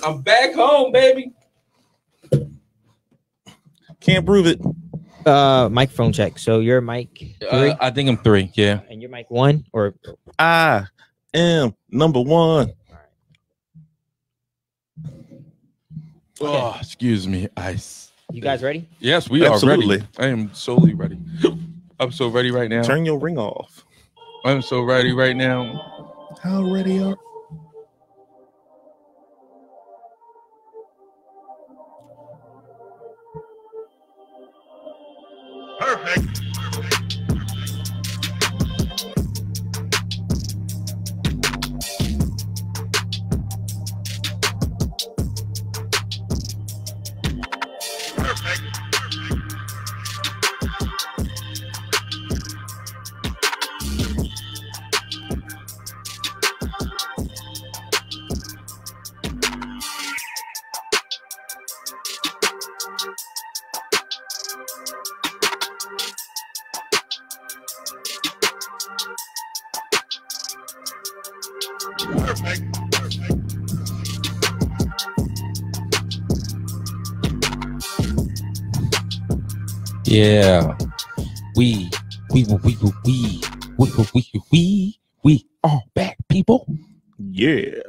I'm back home, baby. Can't prove it. Microphone check. So your mic 3? I think I'm 3. Yeah. And your mic 1 or I am number 1. Oh, excuse me. Ice. You guys ready? Yes, we Absolutely. are ready. I am solely ready. I'm so ready right now. Turn your ring off. I'm so ready right now. How ready are? Perfect. Yeah. We are back, people. Yeah.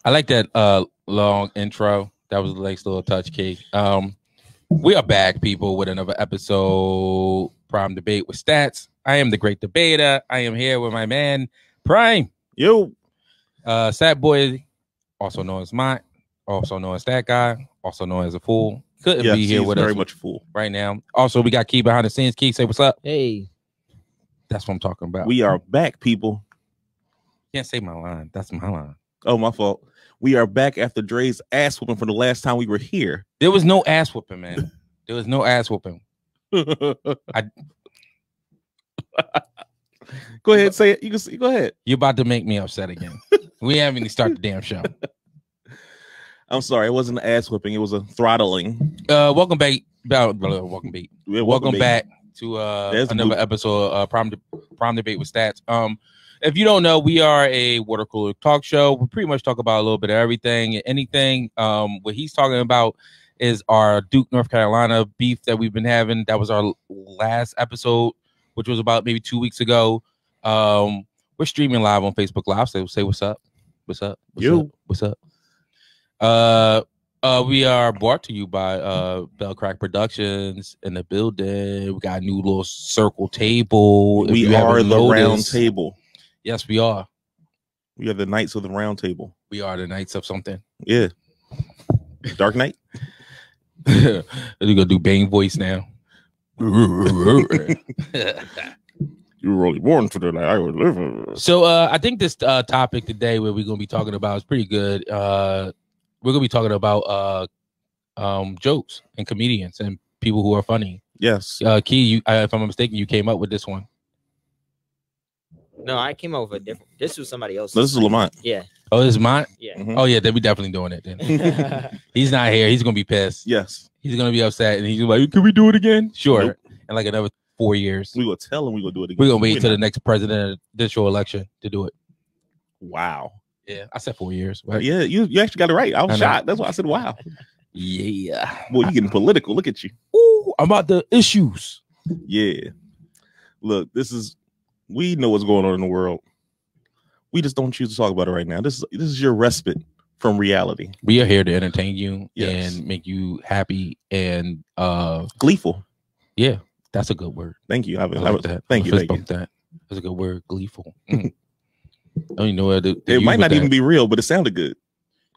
I like that long intro. That was a nice little touch, Key. We are back, people, with another episode, Prime Debate with Stats. I am the great debater. I am here with my man, Prime. Yo. Stat Boy, also known as Mont, also known as Stat Guy, also known as a fool. Couldn't be here with very us much full right now. Also, we got Key behind the scenes. Key, say what's up. Hey. That's what I'm talking about. We are back, people. Can't say my line. That's my line. Oh, my fault. We are back after Dre's ass whooping from the last time we were here. There was no ass whooping, man. There was no ass whooping. Go ahead, say it. You can go ahead. You're about to make me upset again. We haven't even started the damn show. I'm sorry, it wasn't an ass whipping, it was a throttling. Welcome back. Welcome back to another episode of Prime Debate with Stats. If you don't know, we are a water cooler talk show. We pretty much talk about a little bit of everything and anything. What he's talking about is our Duke, North Carolina beef that we've been having. That was our last episode, which was about maybe 2 weeks ago. We're streaming live on Facebook Live. So say what's up. What's up? What's up? We are brought to you by Bell Crack Productions in the building. We got a new little circle table. We are the round table. Yes, we are. We are the Knights of the Round Table. We are the Knights of something. Yeah. Dark Knight. We're gonna do Bane voice now. You were only born for the night I would live. So I think this topic today where we're gonna be talking about is pretty good. We're gonna be talking about jokes and comedians and people who are funny. Yes. Key, if I'm not mistaken, you came up with this one. No, I came up with a different. This was somebody else. No, this is Lamont. Yeah. Oh, this is mine? Yeah. Mhm. Oh, yeah, then we definitely doing it then. He's not here. He's gonna be pissed. Yes. He's gonna be upset and he's like, can we do it again? Sure. Nope. In like another 4 years. We will tell him we will do it again. We're gonna wait till the next presidential election to do it. Wow. Yeah, I said 4 years. Right? Yeah, you actually got it right. I was shocked. That's why I said wow. Yeah. Boy, you getting political. Look at you. Ooh, I'm about the issues. Yeah. Look, we know what's going on in the world. We just don't choose to talk about it right now. This is your respite from reality. We are here to entertain you Yes. and make you happy and Gleeful. yeah, that's a good word. Thank you. I like that. Thank you. Fist bump that. That's a good word. Gleeful. I don't even know what to It might not even be real, but it sounded good.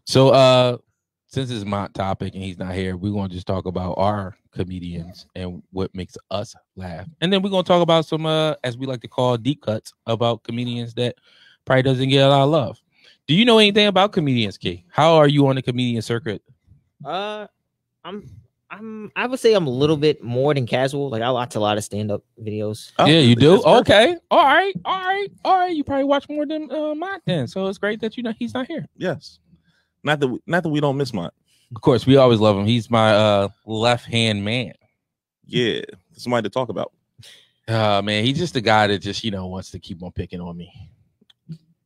So since it's my topic and he's not here, we're gonna just talk about our comedians and what makes us laugh. And then we're gonna talk about some as we like to call deep cuts about comedians that probably doesn't get a lot of love. Do you know anything about comedians, Key? How are you on the comedian circuit? I would say I'm a little bit more than casual. Like I watch a lot of stand-up videos. Oh, yeah, you do? that's perfect. Okay. All right. You probably watch more than Mont then. So it's great that he's not here. Yes. Not that we don't miss Mont. Of course, we always love him. He's my left-hand man. Yeah. Somebody to talk about. Man, he's just the guy that just, wants to keep on picking on me.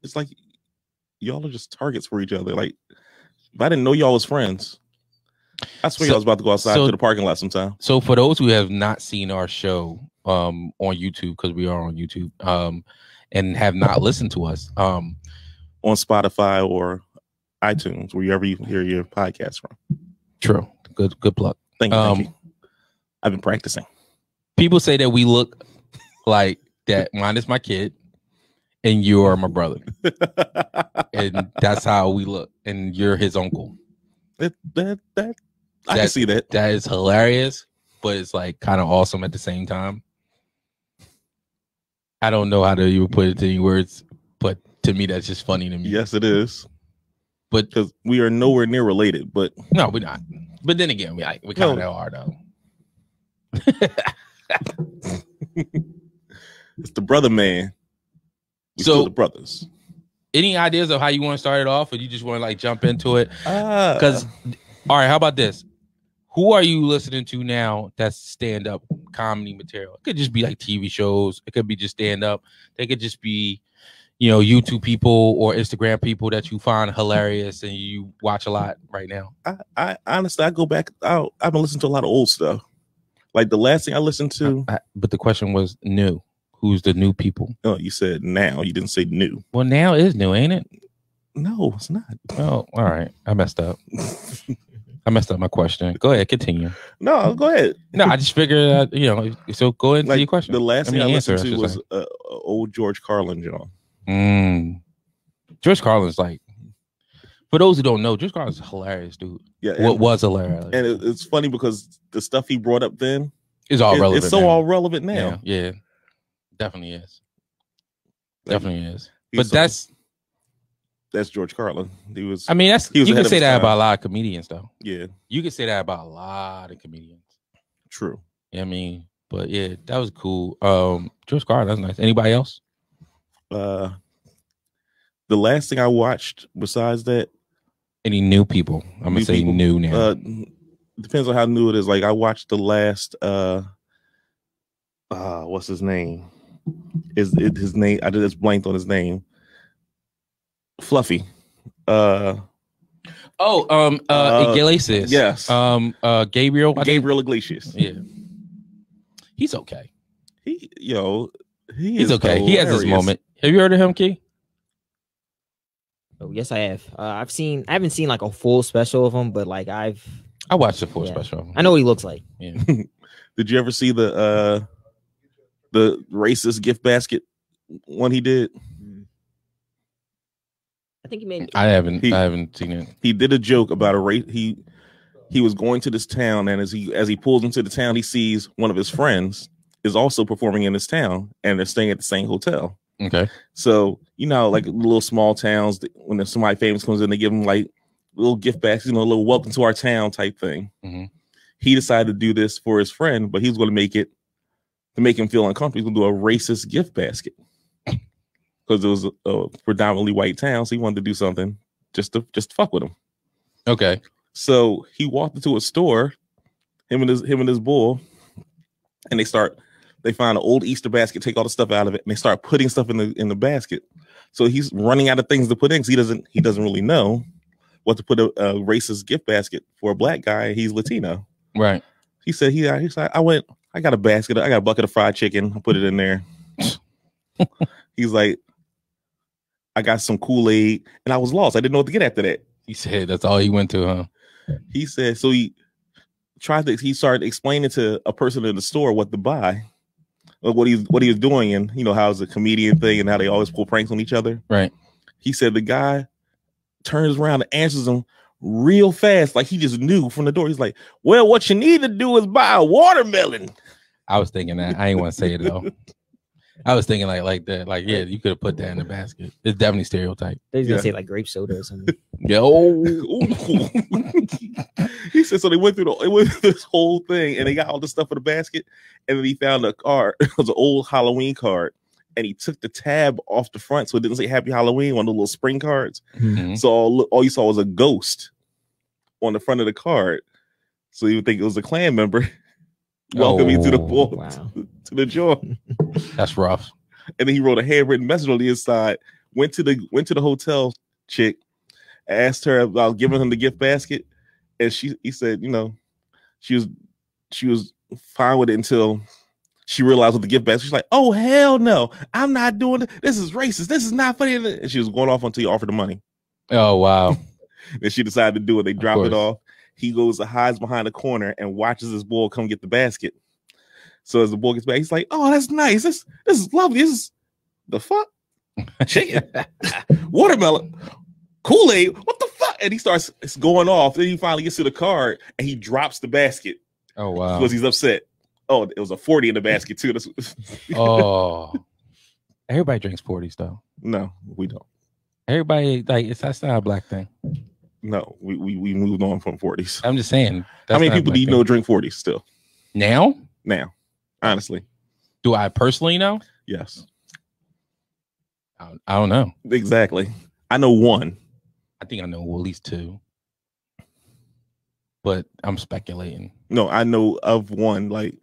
It's like y'all are just targets for each other. Like But I didn't know y'all was friends. I swear y'all was about to go outside to the parking lot sometime. So for those who have not seen our show on YouTube, because we are on YouTube, and have not listened to us on Spotify or iTunes, wherever you hear your podcast from. True. Good plug. Thank you. I've been practicing. People say that we look like that. Mine is my kid, and you are my brother, and that's how we look. And you're his uncle. I can see that. That is hilarious, but it's like kind of awesome at the same time. I don't know how to even put it to any words, but to me, that's just funny to me. Yes, it is. But because we are nowhere near related, but no, we're not. But then again, we kind of are though. It's the brother man. So the brothers. Any ideas of how you want to start it off, or you just want to like jump into it? Because all right, how about this? Who are you listening to now that's stand-up comedy material? It could just be like TV shows. It could be just stand-up. They could just be, YouTube people or Instagram people that you find hilarious and you watch a lot right now. I honestly, I go back. I've been listening to a lot of old stuff. Like the last thing I listened to. But the question was new. Who's the new people? Oh, you said now. You didn't say new. Well, now is new, ain't it? No, it's not. Oh, all right. I messed up. I messed up my question. Go ahead, continue. No, go ahead. No, I just figured, so go ahead and your question. The last thing I listened to was old George Carlin, John. George Carlin's like, for those who don't know, George Carlin's hilarious, dude. Yeah. What was hilarious. And it's funny because the stuff he brought up then is all relevant. It's so all relevant now. Yeah. Definitely is. Definitely is. But that's George Carlin. You can say that about a lot of comedians, though. Yeah. You can say that about a lot of comedians. True. Yeah, but yeah, that was cool. George Carlin, that's nice. Anybody else? The last thing I watched besides that. Any new people? I'm gonna say new now. Depends on how new it is. Like I watched the last what's his name? His name? I just blanked on his name. Fluffy. Iglesias. Yes. Gabriel Iglesias. Yeah. He's okay. He's okay. Hilarious. He has his moment. Have you heard of him, Key? Oh, yes, I have. I haven't seen like a full special of him, but like I watched the full special. I know what he looks like. Yeah. Did you ever see the racist gift basket one he did? I think he made. I haven't seen it. He did a joke about a race. He was going to this town, and as he pulls into the town, he sees one of his friends is also performing in this town, and they're staying at the same hotel. Okay. So like little small towns, when somebody famous comes in, they give them like little gift baskets, a little welcome to our town type thing. Mm-hmm. He decided to do this for his friend, but he's going to make it to make him feel uncomfortable. He's going to do a racist gift basket. Because it was a predominantly white town, so he wanted to do something just to fuck with him. Okay. So he walked into a store, him and his bull, and they find an old Easter basket, take all the stuff out of it, and they start putting stuff in the basket. So he's running out of things to put in because he doesn't really know what to put a racist gift basket for a black guy. He's Latino, right? He said I got a basket, I got a bucket of fried chicken, I put it in there. He's like, I got some Kool-Aid, and I was lost. I didn't know what to get after that. He said that's all he went to, huh? He said, so he started explaining to a person in the store what to buy, what he was doing, and how it's a comedian thing and how they always pull pranks on each other. Right. He said the guy turns around and answers him real fast, like he just knew from the door. He's like, well, what you need to do is buy a watermelon. I was thinking that. I ain't want to say it though. I was thinking like that. Like, yeah, you could have put that in the basket. It's definitely stereotype. They're gonna say like grape soda or something. Yo. He said so they went through this whole thing and they got all the stuff in the basket, and then he found a card. It was an old Halloween card. And he took the tab off the front so it didn't say Happy Halloween, one of the little spring cards. Mm-hmm. So all you saw was a ghost on the front of the card. So you would think it was a Klan member welcoming to the ball, to the joint. That's rough. And then he wrote a handwritten message on the inside, went to the hotel chick asked her about giving him the gift basket, and he said, she was fine with it until she realized with the gift basket. She's like, "Oh hell no, I'm not doing it. This is racist. This is not funny." And she was going off until he offered the money. Oh wow! Then she decided to do it. They drop it off. He goes and hides behind a corner and watches his boy come get the basket. So as the boy gets back, he's like, "Oh, that's nice. This is lovely. This is the fuck chicken, watermelon, Kool-Aid. What the fuck?" And he starts going off. Then he finally gets to the card and he drops the basket. Oh wow! Because he's upset. Oh, it was a 40 in the basket too. Oh, everybody drinks 40s though. No, we don't. Everybody that's not a black thing. No, we moved on from 40s. I'm just saying. How many people do you know drink 40s still? Now, honestly, do I personally know? Yes. I don't know exactly. I know one. I think I know at least two, but I'm speculating. No, I know of one. Like,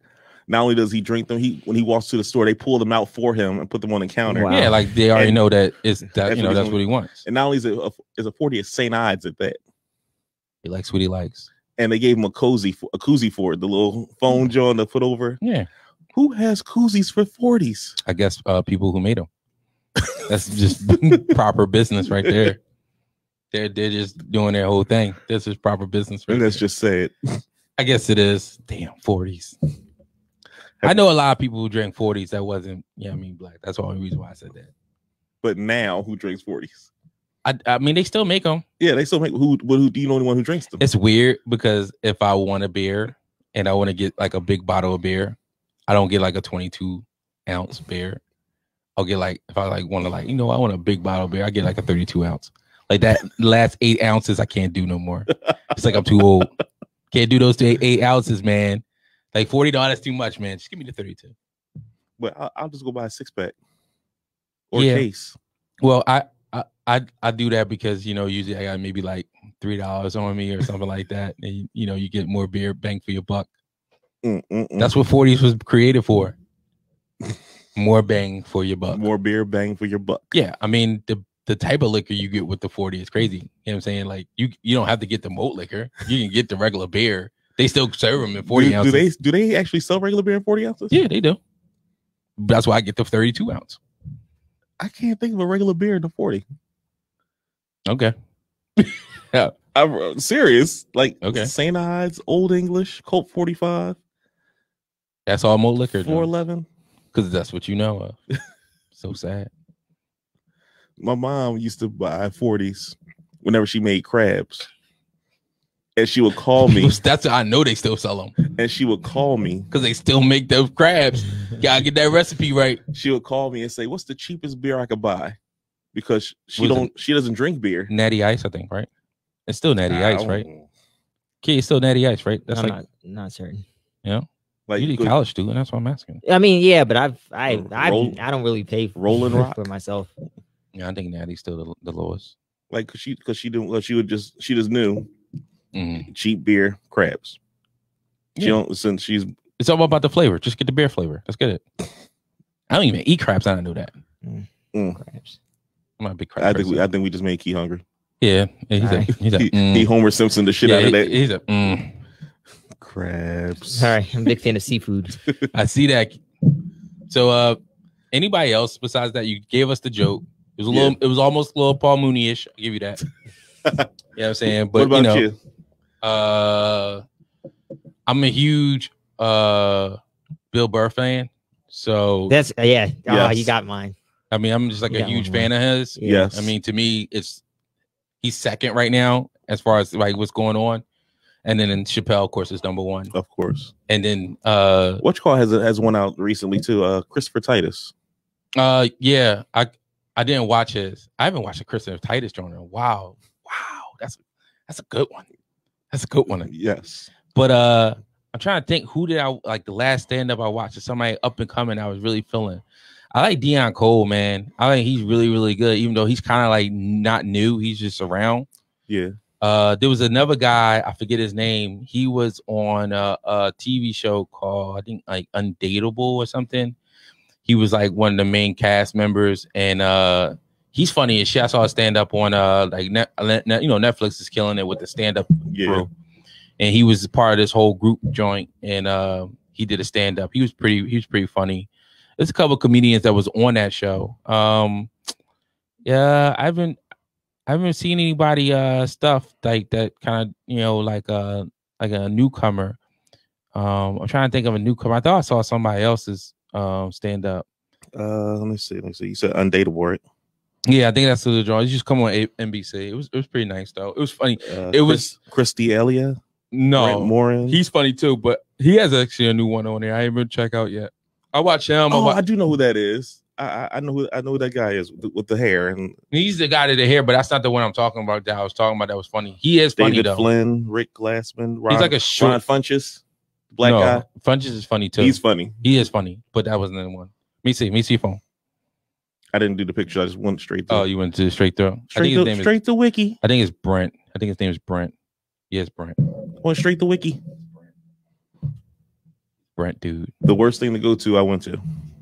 not only does he drink them, when he walks to the store, they pull them out for him and put them on the counter. Wow. Yeah, like they already know that that's what he wants. And not only is a 40, it's St. Ides at that. He likes what he likes. And they gave him a koozie for it, the little phone John to put over. Yeah. Who has koozies for 40s? I guess people who made them. That's just proper business right there. They're just doing their whole thing. This is proper business. Right, and let's just say it. I guess it is. Damn, 40s. I know a lot of people who drank 40s that wasn't, black. That's the only reason why I said that. But now, who drinks 40s? I mean, they still make them. Yeah, they still make. Who do you know anyone who drinks them? It's weird because if I want a beer and I want to get like a big bottle of beer, I don't get like a 22-ounce beer. I'll get like, if I want to I want a big bottle of beer, I get like a 32-ounce. Like that last 8 ounces, I can't do no more. It's like I'm too old. Can't do those 8 ounces, man. Like $40, that's too much, man. Just give me the 32. But I'll just go buy a 6-pack or a case. Well, I do that because usually I got maybe like $3 on me or something like that, and you get more beer bang for your buck. That's what 40s was created for. More bang for your buck. More beer bang for your buck. Yeah, I mean the type of liquor you get with the 40 is crazy. You know what I'm saying? Like you don't have to get the malt liquor. You can get the regular beer. They still serve them in 40 ounces. Do they actually sell regular beer in 40 ounces? Yeah, they do. That's why I get the 32 ounce. I can't think of a regular beer in the 40. Okay. Yeah, I'm serious. Like St. Ides, Old English, Colt 45. That's all malt liquor. 411. Because that's what you know of. So sad. My mom used to buy 40s whenever she made crabs. And she would call me. I know they still sell them. And she would call me. Because they still make those crabs. Gotta get that recipe right. She would call me and say, "What's the cheapest beer I could buy?" Because she doesn't drink beer. Natty Ice, I think, right? It's still Natty Ice, right? Okay, it's still Natty Ice, right? That's I'm not certain. Yeah. Like you did college student, that's what I'm asking. I mean, yeah, but I don't really pay for Rolling Rock for myself. Yeah, I think Natty's still the lowest. Like she just knew cheap beer, crabs. She don't since she's. It's all about the flavor. Just get the beer flavor. Let's get it. I don't even eat crabs. I don't know that. Crabs. I'm not a big crab. I think we just made Key hungry. Yeah, he Homer Simpson the shit out of that. He's a crabs. All right, I'm a big fan of seafood. I see that. So, anybody else besides that? You gave us the joke. It was a little. It was almost a little Paul Mooney-ish. I'll give you that. You know what I'm saying? But what about you? I'm a huge Bill Burr fan. So that's yes. Oh, you got mine. I mean, I'm just like a huge fan of his. Yes. I mean, to me, he's second right now as far as like what's going on. And then Chappelle, of course, is number one. Of course. And then Whatchcall has one out recently too. Christopher Titus. Yeah. I didn't watch his. I haven't watched a Christopher Titus joint in a while. Wow. That's a good one. That's a good one. Yes. But I'm trying to think who did I like the last stand-up I watched is somebody up and coming I was really feeling. I like Deion Cole, man. I think he's really, really good, even though he's kind of like not new. He's just around. Yeah. There was another guy, I forget his name. He was on a TV show called, I think, like Undateable or something. He was like one of the main cast members, and He's funny as shit. I saw a stand up on Netflix is killing it with the stand up crew, and he was part of this whole group joint, and he did a stand up. He was pretty funny. There's a couple of comedians that was on that show. Yeah, I haven't seen anybody stuff like that kind of like a newcomer. I'm trying to think of a newcomer. I thought I saw somebody else's stand up. Let me see. You said Undateable, right? Yeah, I think that's the draw. It just come on NBC. It was pretty nice though. It was funny. It was Christy Elia. No, Morin. He's funny too, but he has actually a new one on there. I haven't checked out yet. I watch him. I do know who that is. I know who that guy is with the hair, and he's the guy with the hair, but that's not the one I'm talking about. That I was talking about that was funny. He is funny David though. Flynn, Rick Glassman, he's like a short Ron Funches, black guy. Funches is funny too. He's funny. He is funny, but that wasn't the one. Let me see phone. I didn't do the picture. I just went straight through. Oh, you went to straight through. Straight to Wiki. I think it's Brent. I think his name is Brent. Yes, Brent. Went straight to Wiki. Brent, dude. The worst thing to go to, I went to.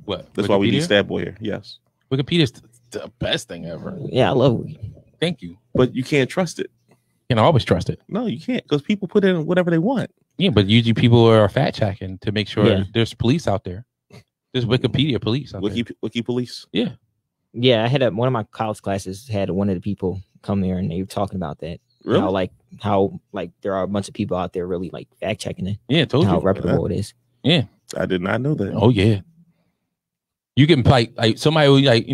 What? That's why we need Stat Boy here. Yes. Wikipedia's the best thing ever. Yeah, I love Wiki. Thank you. But you can't trust it. You can always trust it. No, you can't, because people put in whatever they want. Yeah, but usually people are fact checking to make sure there's police out there. There's Wikipedia police out there. Wiki police. Yeah. Yeah, I had one of my college classes had one of the people come there and they were talking about that. Really? How there are a bunch of people out there really like fact checking it. Yeah, totally. How reputable it is. Yeah. I did not know that. Oh yeah. You can like somebody like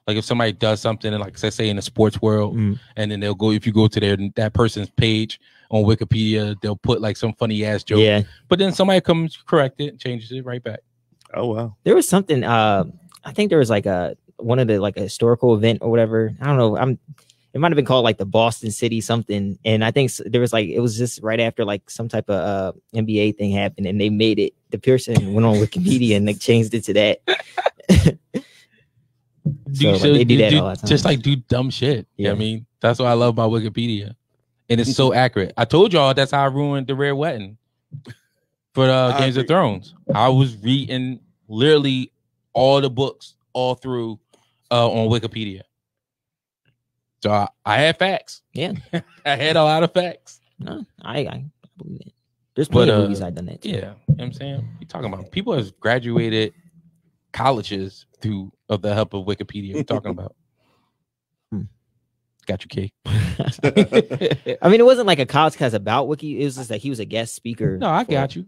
like if somebody does something and like say in the sports world, and then they'll go, if you go to that person's page on Wikipedia, they'll put like some funny ass joke. Yeah. But then somebody comes correct it and changes it right back. Oh wow. There was something I think there was like one of the like a historical event or whatever. I don't know. It might have been called like the Boston City something. And I think there was like, it was just right after like some type of NBA thing happened and they made it. The person went on Wikipedia and they changed it to that. They do that all the time. Just like do dumb shit. Yeah. You know what I mean? That's what I love about Wikipedia. And it's so accurate. I told y'all that's how I ruined the Rare Wedding for Games of Thrones. I was reading literally all the books all through on Wikipedia. So I had facts. Yeah. I had a lot of facts. No, I believe it. There's plenty of movies I've done that too. Yeah. You know what I'm saying? You're talking about people have graduated colleges through the help of Wikipedia. We're talking about. Got you, Kay. I mean, it wasn't like a college class about Wiki. It was just that he was a guest speaker. No, I got you.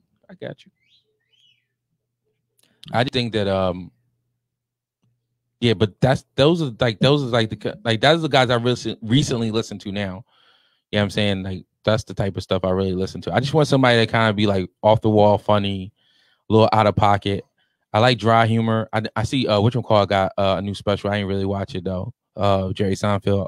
I think that yeah, but those are the guys I recently listened to now. You know what I'm saying? Like that's the type of stuff I really listen to. I just want somebody that kind of be like off the wall, funny, a little out of pocket. I like dry humor. I see whatchamacallit got a new special. I ain't really watch it though. Jerry Seinfeld.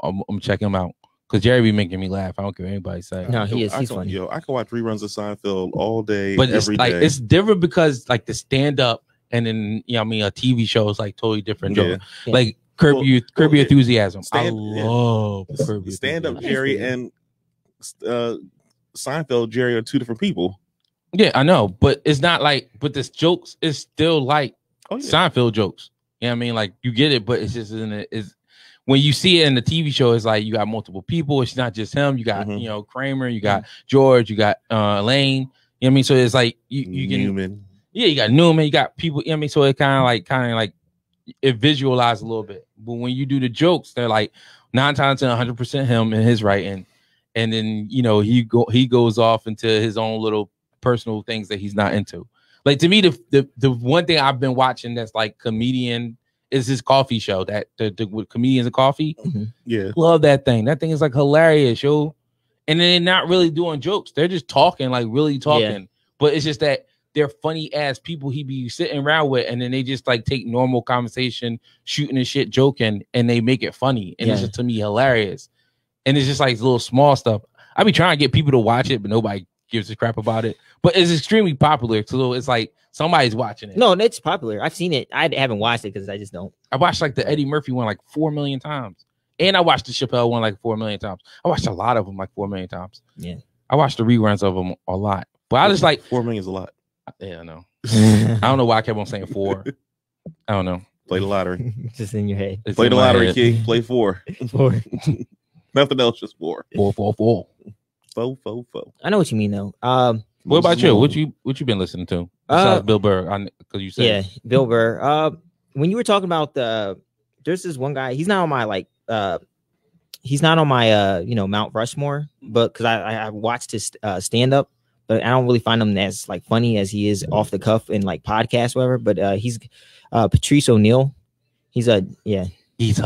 I'm checking him out because Jerry be making me laugh. I don't care what anybody say. No, he's funny. Yo, I can watch reruns of Seinfeld all day, but every day. It's different because like the stand up and then a TV show is like totally different. Yeah. Like Curb Your Enthusiasm. I love Curb Your stand up. Jerry and Seinfeld. Jerry are two different people. Yeah, I know, but it's not like. But this jokes is still like Seinfeld jokes. You know what I mean? Like you get it, but it's just when you see it in the TV show, it's like you got multiple people. It's not just him. You got Kramer, you got George, you got Lane. You know what I mean? So it's like you get Newman. Yeah, you got Newman, you got people. You know what I mean? So it kind of like it visualized a little bit. But when you do the jokes, they're like 9 times to 100% him and his writing, and then he goes off into his own little personal things that he's not into. Like to me, the one thing I've been watching that's like comedian is his coffee show that with comedians and coffee. Yeah, love that thing. That thing is like hilarious, yo. And then they're not really doing jokes; they're just talking, like really talking. Yeah. But it's just that they're funny ass people he be sitting around with, and then they just like take normal conversation, shooting and shit, joking, and they make it funny, and it's just to me hilarious. And it's just like little small stuff. I be trying to get people to watch it, but nobody gives a crap about it. But it's extremely popular, so it's like somebody's watching it. No, it's popular. I've seen it. I haven't watched it because I just don't. I watched like the Eddie Murphy one like 4 million times, and I watched the Chappelle one like 4 million times. I watched a lot of them like 4 million times. Yeah, I watched the reruns of them a lot. But I just like 4 million is a lot. Yeah, I know. I don't know why I kept on saying 4. I don't know. Play the lottery. Just in your head. Play the lottery, kid. Play 4. 4. Nothing else, just 4. 4, 4, 4. 4, 4, 4. I know what you mean though. What about you? What you been listening to? Besides Bill Burr, because you said Bill Burr. When you were talking about there's this one guy. He's not on my Mount Rushmore, but because I watched his stand up, but I don't really find him as like funny as he is off the cuff in like podcasts, whatever. But he's Patrice O'Neal. He's hilarious. He's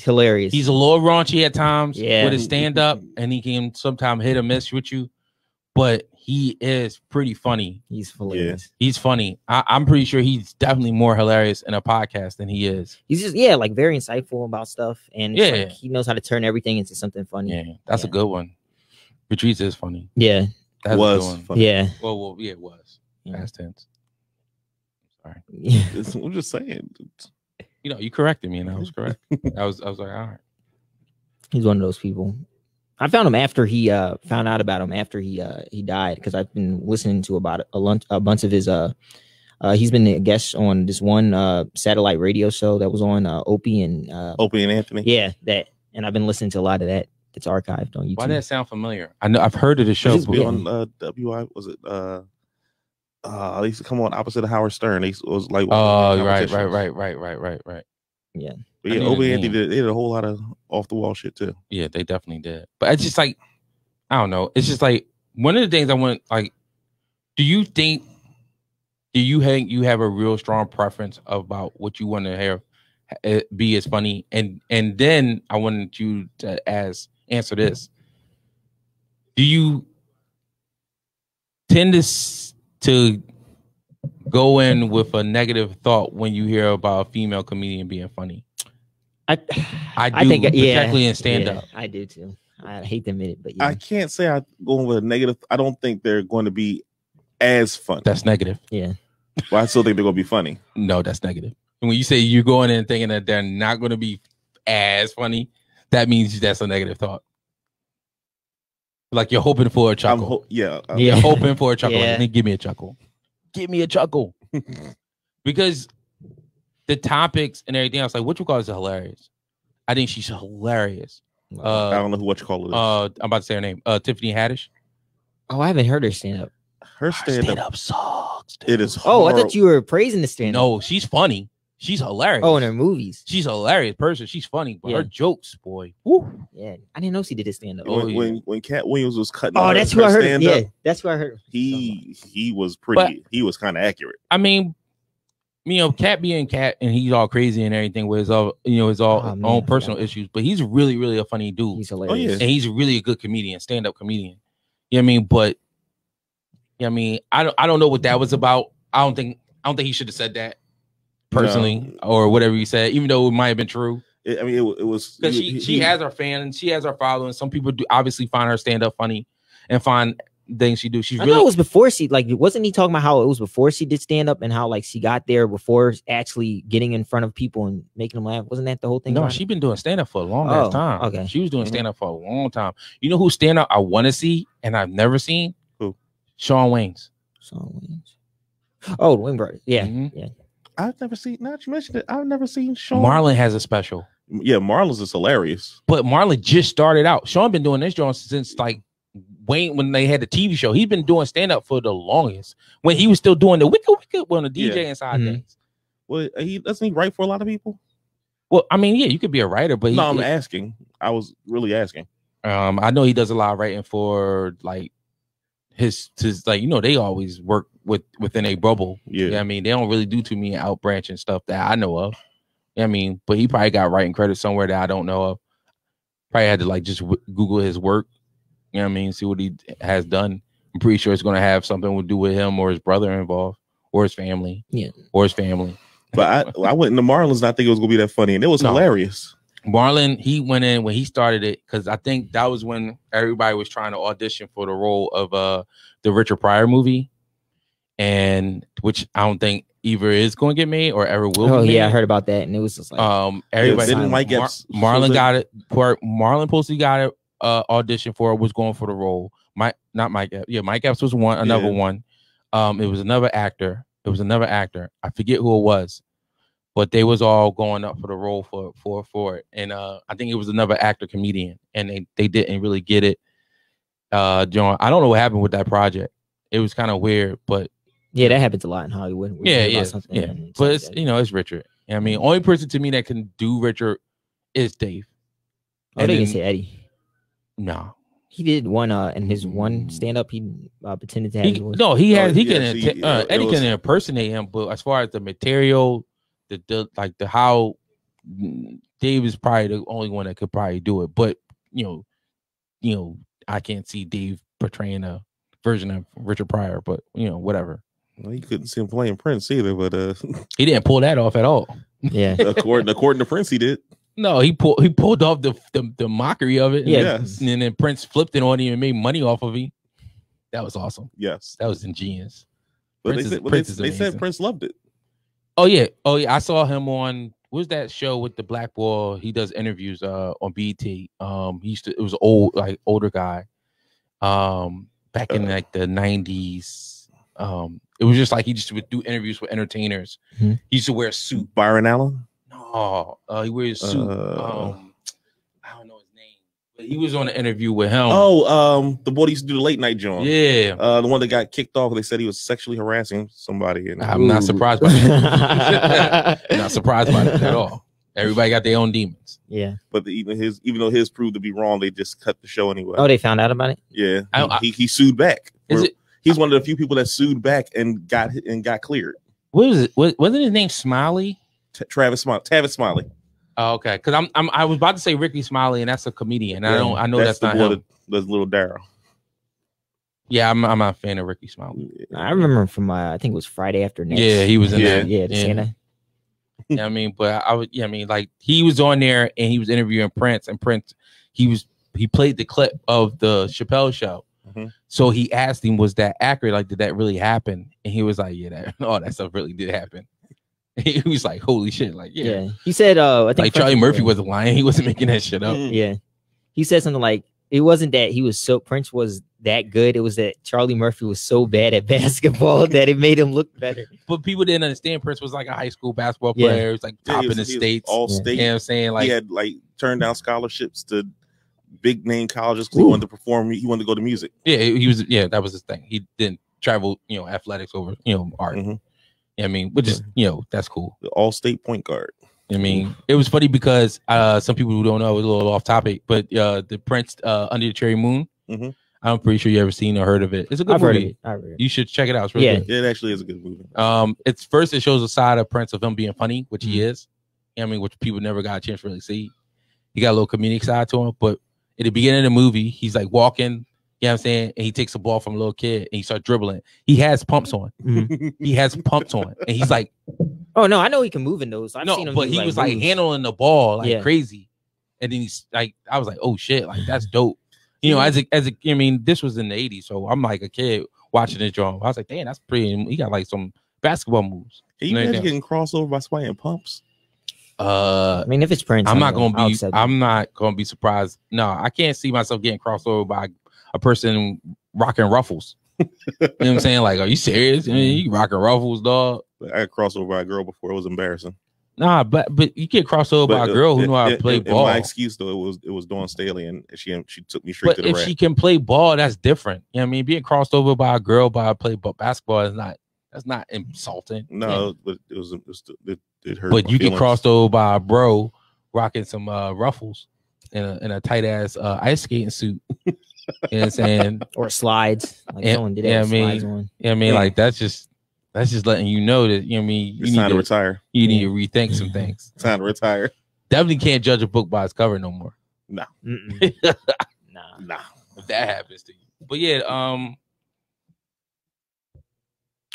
hilarious. He's a little raunchy at times with his stand up, and he can sometimes hit or miss with you, but he is pretty funny. He's hilarious. Yeah. He's funny. I'm pretty sure he's definitely more hilarious in a podcast than he is. He's just like very insightful about stuff, and like, he knows how to turn everything into something funny. Yeah, that's a good one. Patrice is funny. Yeah, that was funny. Yeah. Well, yeah, it was. Past tense. Sorry. I'm just saying. You corrected me, and I was correct. I was like, all right. He's one of those people. I found him after he found out about him after he died, because I've been listening to about a bunch of his he's been a guest on this one satellite radio show that was on Opie and Anthony. Yeah, that, and I've been listening to a lot of that. It's archived on YouTube. Why does that sound familiar? I know I've heard of the show. On WI was it they used to come on opposite of Howard Stern. It was like right. Yeah. But yeah, Opie and Anthony did a whole lot of off the wall shit too. Yeah, they definitely did. But it's just like, I don't know. It's just like one of the things I want, like, do you have a real strong preference about what you want to have be as funny? And then I wanted you to answer this. Do you tend to go in with a negative thought when you hear about a female comedian being funny? I do, particularly in stand-up. I do too. I hate to admit it, but yeah. I can't say I go with a negative. I don't think they're going to be as funny. That's negative. Yeah. Well, I still think they're going to be funny. No, that's negative. And when you say you're going in thinking that they're not going to be as funny, that means that's a negative thought. Like you're hoping for a chuckle. You're hoping for a chuckle. Yeah. And give me a chuckle. Give me a chuckle. Because the topics and everything else, like what you call is hilarious. I think she's hilarious. I don't know what you call it. I'm about to say her name. Tiffany Haddish. Oh, I haven't heard her stand up. Her stand up sucks. Dude. It is. Oh, I thought you were praising the stand up. No, she's funny. She's hilarious. Oh, in her movies. She's a hilarious person. She's funny, but her jokes, boy. Woo. Yeah, I didn't know she did a stand up. When Cat Williams was cutting. Oh, that's who I heard. Yeah, that's who I heard. He was pretty. He was kind of accurate. I mean, Cat being Cat, and he's all crazy and everything with his own personal issues, but he's really, really a funny dude. He's hilarious. And he's really a good comedian, stand-up comedian. You know what I mean? But I don't know what that was about. I don't think he should have said that personally, or whatever he said, even though it might have been true. It was because she has her fans, she has her following. Some people do obviously find her stand-up funny and find things she do. I thought it was before she, like, wasn't he talking about how it was before she did stand up and how like she got there before actually getting in front of people and making them laugh? Wasn't that the whole thing? No, she's been doing stand up for a long ass time. Okay, she was doing stand up for a long time. You know who stand up I want to see and I've never seen? Who? Shawn Wayans. Oh, Wayne Brothers. Yeah, yeah. I've never seen. Now that you mentioned it, I've never seen Shawn. Marlon has a special. Yeah, Marlon's is hilarious. But Marlon just started out. Shawn been doing this joint since like Wayne, when they had the TV show. He's been doing stand up for the longest. When he was still doing the wicked on the DJ inside things. Well, doesn't he write for a lot of people? Well, I mean, yeah, you could be a writer, but I'm asking. I was really asking. I know he does a lot of writing for like his like, they always work within a bubble. Yeah. You know what I mean, they don't really do too many out branching stuff that I know of. You know what I mean, but he probably got writing credit somewhere that I don't know of. Probably had to like just Google his work. You know what I mean? See what he has done. I'm pretty sure it's going to have something to do with him or his brother involved or his family. Yeah. Or his family. But I went into Marlon's and I think it was going to be that funny. And it was hilarious. Marlon, he went in when he started it because I think that was when everybody was trying to audition for the role of the Richard Pryor movie. And which I don't think either is going to get made or ever will be made. Yeah, I heard about that. And it was just like everybody Marlon got it. Marlon supposedly got it. Audition for it, was going for the role. Mike Epps was another one. It was another actor. I forget who it was, but they was all going up for the role for it. And I think it was another actor comedian, and they didn't really get it. John, I don't know what happened with that project. It was kind of weird, but yeah, that happens a lot in Hollywood. Yeah. But it's it's Richard. I mean, only person to me that can do Richard is Dave. Oh, they can say Eddie. No. He did one in his one stand up. He pretended to have his voice. No, Eddie can impersonate him, but as far as the material, the how Dave is probably the only one that could probably do it. But I can't see Dave portraying a version of Richard Pryor, but whatever. Well, you couldn't see him playing Prince either, but he didn't pull that off at all. Yeah, according to Prince, he did. No, he pulled off the mockery of it. Yes. And then Prince flipped it on him and made money off of him. That was awesome. Yes. That was ingenious. But they said Prince loved it. Oh yeah. I saw him on what's that show with the black boy? He does interviews on BET. It was older guy. Back in like the 90s. It was just like he just would do interviews with entertainers. Mm-hmm. He used to wear a suit. Byron Allen? No, he wears a suit. I don't know his name, but he was on an interview with him. Oh, the boy that used to do the late night joint. Yeah, the one that got kicked off. They said he was sexually harassing somebody. I'm not surprised by that. Not surprised by that at all. Everybody got their own demons. Yeah, but even though his proved to be wrong, they just cut the show anyway. Oh, they found out about it. Yeah, he sued back. Is it? He's one of the few people that sued back and got cleared. What was it? Wasn't his name Smiley? Tavis Smiley. Oh, okay. Because I was about to say Ricky Smiley, and that's a comedian. Yeah, I know that's not him. That's little Daryl. Yeah, I'm not a fan of Ricky Smiley. I remember him from I think it was Friday After Next. Yeah, he was in there. Yeah, Santa. Yeah, I mean, but like he was on there and he was interviewing Prince, and Prince he played the clip of the Chappelle show. Mm-hmm. So he asked him, was that accurate? Like, did that really happen? And he was like, yeah, that stuff really did happen. He was like, holy shit. Like, yeah. He said, I think like Charlie Murphy wasn't lying. He wasn't making that shit up. Yeah. He said something like, it wasn't that Prince was that good. It was that Charlie Murphy was so bad at basketball that it made him look better. But people didn't understand Prince was like a high school basketball player. He was like top in the states. All state. You know what I'm saying? Like, he had like turned down scholarships to big name colleges because he wanted to perform. He wanted to go to music. Yeah, he was. Yeah, that was his thing. He didn't travel, athletics over, art. Mm-hmm. I mean, which is, that's cool. The all-state point guard. I mean, it was funny because some people who don't know, it was a little off topic, but the Prince Under the Cherry Moon. Mm-hmm. I'm pretty sure you ever seen or heard of it. It's a good movie. I've heard it. You should check it out. It's really good. It actually is a good movie. It's first it shows a side of Prince of him being funny, which he is. I mean, which people never got a chance to really see. He got a little comedic side to him, but at the beginning of the movie, he's like walking. You know what I'm saying? And he takes a ball from a little kid and he starts dribbling. He has pumps on. Mm-hmm. He has pumps on. And he's like, oh no, I know he can move in those. I've seen him but he was like handling the ball like crazy. And then he's like, I was like, oh shit, like that's dope. I mean, this was in the 80s, so I'm like a kid watching this drawing. I was like, damn, that's pretty. He got like some basketball moves. Can you imagine getting crossover by somebody in pumps? I mean, if it's Prince, I'm not gonna be surprised. No, I can't see myself getting crossed over by a person rocking ruffles. You know what I'm saying? Like, are you serious? I mean, you rocking ruffles, dog? I got crossed over by a girl before. It was embarrassing. Nah, but you get crossed over by a girl who know how to play ball. My excuse though, it was Dawn Staley, and she took me straight to the rack. If she can play ball, that's different. You know what I mean? Being crossed over by a girl play basketball that's not insulting. No, but it hurt. But you get crossed over by a bro rocking some ruffles in a tight ass ice skating suit. You know what I'm saying? Or slides. Like someone did that. Slides on. Yeah, I mean, like that's just letting you know that you know what I mean. It's time to retire. You need to rethink some things. It's time to retire. Definitely can't judge a book by its cover no more. No. Nah. If that happens to you. But yeah,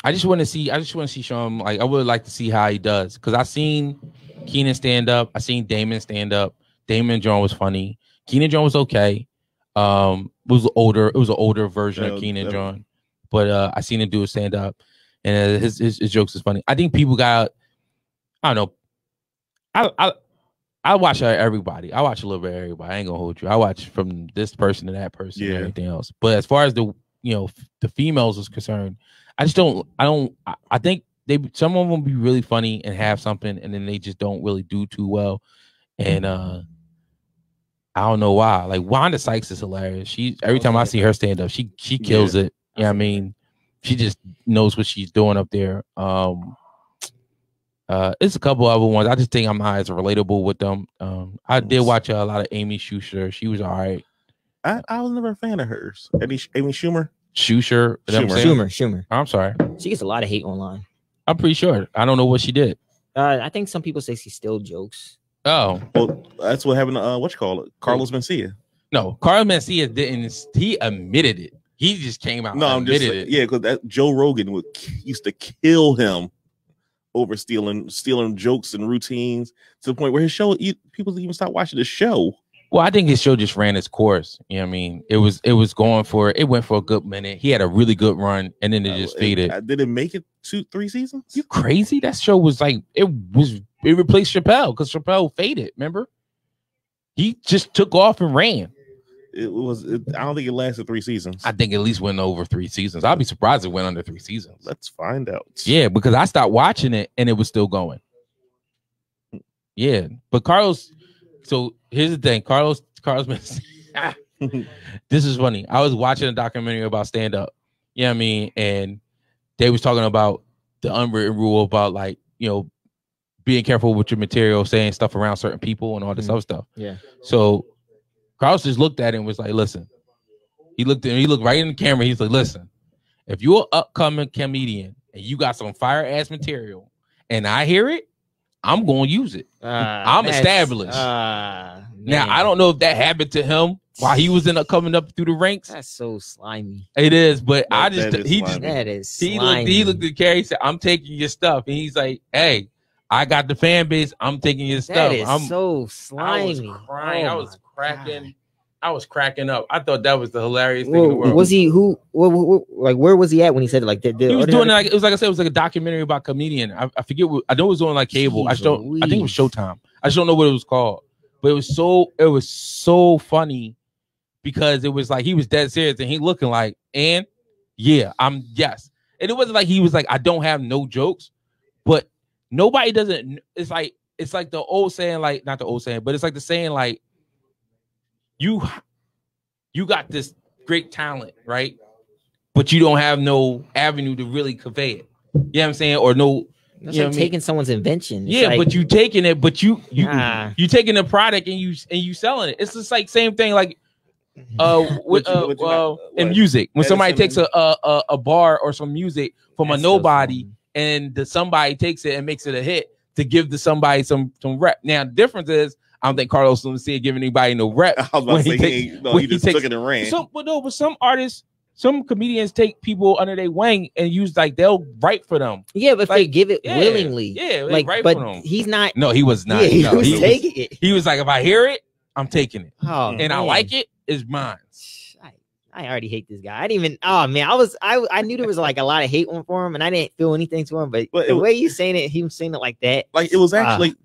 I just want to see Sean. Like, I would like to see how he does, because I seen Keenan stand up. I seen Damon stand up. Damon John was funny. Keenan John was okay. It was an older version of Keenan John, but I seen him do a stand up, and his jokes is funny. I think people got, I don't know. I watch everybody. I watch a little bit of everybody. I ain't gonna hold you. I watch from this person to that person and everything else. But as far as the females is concerned, I think some of them be really funny and have something, and then they just don't really do too well. And I don't know why. Like Wanda Sykes is hilarious. She every time I see her stand up, she kills it. Yeah, I mean, she just knows what she's doing up there. It's a couple other ones. I just think I'm not as relatable with them. I did watch a lot of Amy Schuster. She was all right. I was never a fan of hers. Amy Schumer. Schumer. I'm sorry. She gets a lot of hate online. I'm pretty sure. I don't know what she did. I think some people say she still jokes. Oh, well, that's what happened to Carlos Mencia. No, Carlos Mencia didn't. He admitted it. He just came out. No, I'm just it. Yeah, because Joe Rogan used to kill him over stealing jokes and routines to the point where his show people even stopped watching the show. Well, I think his show just ran its course. You know what I mean? It went for a good minute. He had a really good run, and then it just faded. Did it make it 2-3 seasons? You crazy? That show was like it replaced Chappelle because Chappelle faded. Remember? He just took off and ran. I don't think it lasted 3 seasons. I think at least went over 3 seasons. I'd be surprised if it went under 3 seasons. Let's find out. Yeah, because I stopped watching it and it was still going. Yeah, but Carlos. So here's the thing, Carlos. This is funny. I was watching a documentary about stand up. You know what I mean? And they was talking about the unwritten rule about like, you know, being careful with your material, saying stuff around certain people and all this other stuff. Yeah. So Carlos just looked at it and was like, listen. He looked right in the camera. He's like, listen, if you're an upcoming comedian and you got some fire ass material and I hear it, I'm going to use it. I'm established. Now, I don't know if that happened to him while he was coming up through the ranks. That's so slimy. It is, but that is slimy. He looked at Carrie, he said, I'm taking your stuff. And he's like, hey, I got the fan base. I'm taking your stuff. That is so slimy. I was crying. I was cracking. God. I was cracking up. I thought that was the hilarious thing in the world. Was he where was he at when he said it? Like, he was doing it was like I said, it was like a documentary about comedian. I forget I know it was on like cable. I think it was Showtime. I just don't know what it was called. But it was so funny because it was like he was dead serious and he looking like, and yeah, yes. And it wasn't like he was like, I don't have no jokes, but nobody doesn't. It's like the old saying, like not the old saying, but it's like the saying like, you got this great talent, right? But you don't have no avenue to really convey it. You know what I'm saying? Or no, that's like taking someone's invention. It's but you taking it, but you taking the product and you selling it. It's just like same thing like in music. When somebody takes a bar or some music from a nobody and somebody takes it and makes it a hit to give to somebody some rep. Now the difference is I don't think Carlos Mencia giving anybody no rep. I was about to say he just took it and ran. But some artists, some comedians take people under their wing and use like they'll write for them. Yeah, but like, they give it willingly. Yeah, like write but for them. He's not. No, he was not. Yeah, he was taking it. He was like, if I hear it, I'm taking it. Oh, and I like it. It's mine. I already hate this guy. I didn't even. Oh man, I knew there was like a lot of hate for him, and I didn't feel anything to him. But the way you saying it, he was saying it like that. Like it was actually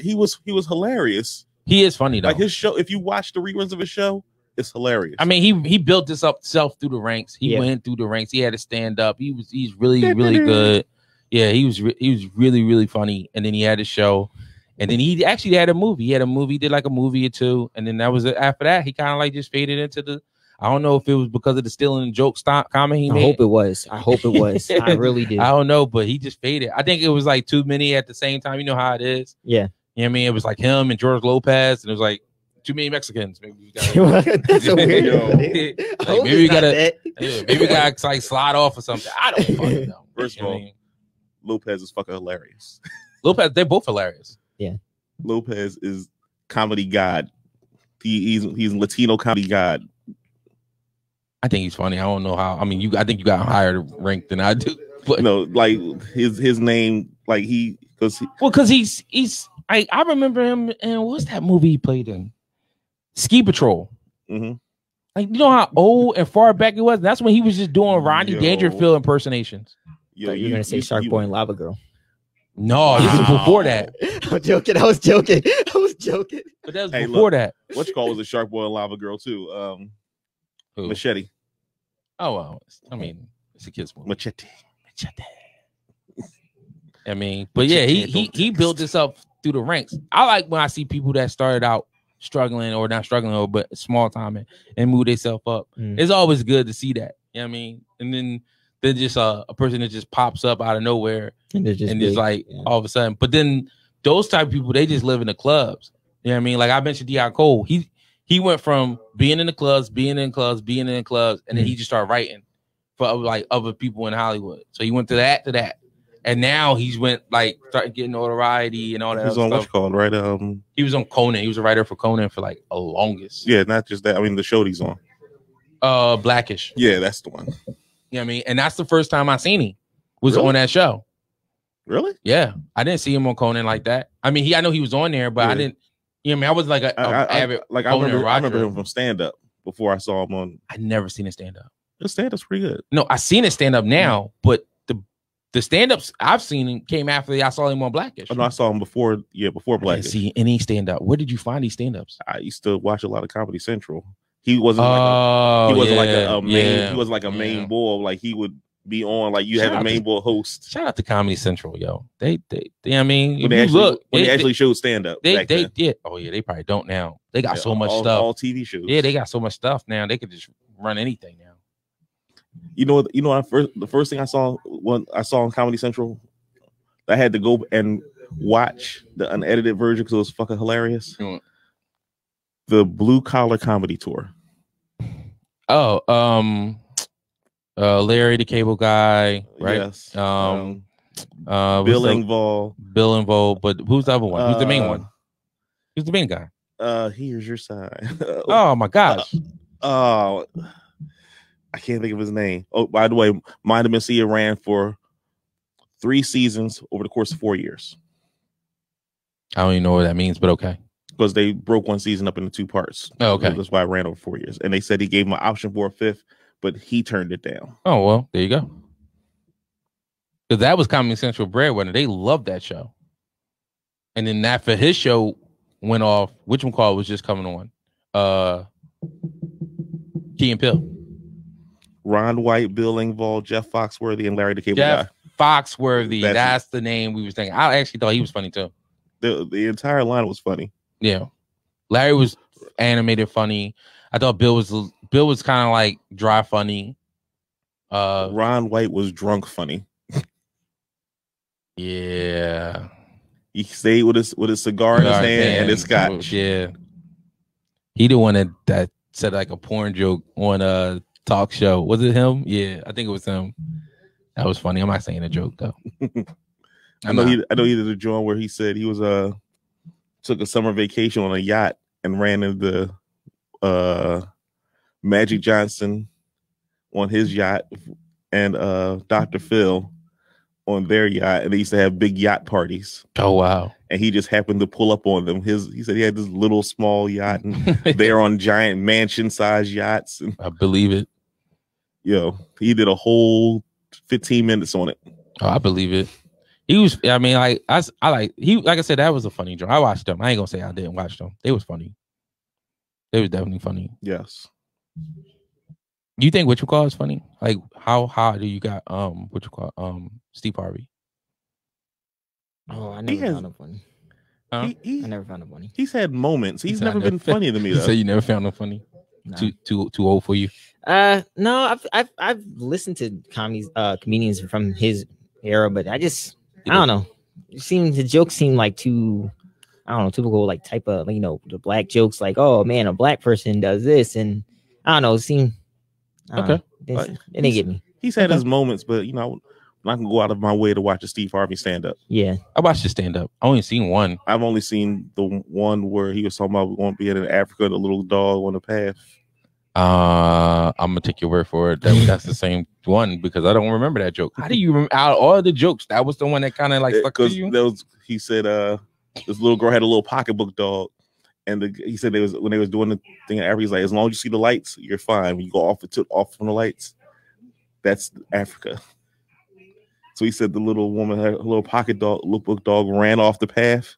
he was hilarious. He is funny though. Like his show, if you watch the reruns of his show, it's hilarious. I mean, he built this up self through the ranks. He went through the ranks. He had to stand up. He's really good. Yeah, he was really, really funny. And then he had a show. And then he actually had a movie. He had a movie, did like a movie or two. And then that was it. After that, he kind of like just faded into the. I don't know if it was because of the stealing and joke comment he made. I hope it was. I really did. I don't know, but he just faded. I think it was like too many at the same time. You know how it is. Yeah. You know what I mean? It was like him and George Lopez, and it was like too many Mexicans. Maybe we gotta, that's a weird. Maybe we gotta like slide off or something. I don't fucking know. First of all, Lopez is fucking hilarious. Lopez, they're both hilarious. Yeah. Lopez is comedy god. He's Latino comedy god. I think he's funny. I don't know how. I mean, I think you got higher rank than I do. But no, like his name, like because he's. I remember him in what's that movie he played in? Ski Patrol. Mm-hmm. Like you know how old and far back it was. That's when he was just doing Rodney Dangerfield impersonations. You're gonna say Shark Boy and Lava Girl. No, this was before that. I'm joking. I was joking. But that was before that. What you call was a Shark Boy and Lava Girl too? Machete. Oh well, I mean it's a kid's movie. Machete. I mean, but yeah, he built this up through the ranks. I like when I see people that started out struggling or not struggling, but small time and move themselves up. It's always good to see that. You know what I mean? And then just a person that just pops up out of nowhere and just like all of a sudden. But then those type of people, they just live in the clubs. You know what I mean? Like I mentioned Deion Cole. He went from being in the clubs, and then he just started writing for like other people in Hollywood. So he went to that. And now he's went like started getting notoriety and all that. He was on what's called, right? He was on Conan. He was a writer for Conan for like a longest. Yeah, not just that. I mean, the show he's on. Blackish. Yeah, that's the one. You know what I mean? And that's the first time I seen him was on that show. Really? Yeah. I didn't see him on Conan like that. I mean, I know he was on there, but I didn't. You know what I mean? I was like avid. Like I remember him from stand up before I saw him on. I never seen a stand up. The stand up's pretty good. No, I seen it stand up now, but the stand-ups I've seen him came after I saw him on Blackish. Oh, no, I saw him before Blackish. I didn't see any stand-up. Where did you find these stand-ups? I used to watch a lot of Comedy Central. He wasn't like a main bull. Like he would be on. Like you had a main bull host. Shout out to Comedy Central, yo. They I mean, when they actually showed stand-up. They did. Oh yeah, they probably don't now. They got so much stuff. All TV shows. Yeah, they got so much stuff now. They could just run anything now. You know, the first thing I saw on Comedy Central, I had to go and watch the unedited version because it was fucking hilarious. The Blue Collar Comedy Tour. Oh, Larry the Cable Guy, right? Yes. Bill Engvall. But who's the other one? Who's the main one? Who's the main guy? Here's your sign. Oh my gosh. I can't think of his name. Oh, by the way, Mind Mencia ran for 3 seasons over the course of 4 years. I don't even know what that means, but okay. Because they broke one season up into 2 parts. Oh, okay. That's why I ran over 4 years. And they said he gave him an option for a 5th, but he turned it down. Oh, well, there you go. Because that was Comedy Central breadwinner. They loved that show. And then after his show went off, which one call was just coming on? Key and Peele. Ron White, Bill Engvall, Jeff Foxworthy, and Larry the Cable Guy. Foxworthy. That's the name we was thinking. I actually thought he was funny too. The entire line was funny. Yeah. Larry was animated funny. I thought Bill was kind of like dry funny. Ron White was drunk funny. Yeah. He stayed with his cigar in his hand and his scotch. Yeah. He the one that said like a porn joke on a talk show. Was it him? Yeah, I think it was him. That was funny. I'm not saying a joke though. I know he did a joint where he said he was took a summer vacation on a yacht and ran into Magic Johnson on his yacht and Dr. Phil on their yacht, and they used to have big yacht parties. Oh wow. And he just happened to pull up on them. He said he had this little small yacht and they're on giant mansion sized yachts. And, I believe it. He did a whole 15 minutes on it. Oh, I believe it. He was, I mean, like I said, that was a funny joke. I watched them. I ain't gonna say I didn't watch them. They was funny. They was definitely funny. Yes. You think what you call is funny? Like how high do you got Steve Harvey? Oh, I never found him funny. I never found him funny. He's had moments. He's never been funny to me though. So you never found him funny? No. Too old for you? No, I've listened to comedians from his era, but I don't know. The jokes seem like too, I don't know, typical like type of the black jokes, like, oh man, a black person does this, and I don't know, it didn't get me. He's had his moments, but I'm not gonna go out of my way to watch a Steve Harvey stand up. Yeah, I watched his stand up. I only seen one. I've only seen the one where he was talking about we won't be in Africa, the little dog on the path. I'm gonna take your word for it. That's the same one because I don't remember that joke. How do you remember out of all the jokes? That was the one that kind of like stuck to you. He said this little girl had a little pocketbook dog, and he said when they was doing the thing in Africa, he's like, as long as you see the lights, you're fine. When you go off from the lights, that's Africa. So he said the little woman had a little book dog ran off the path,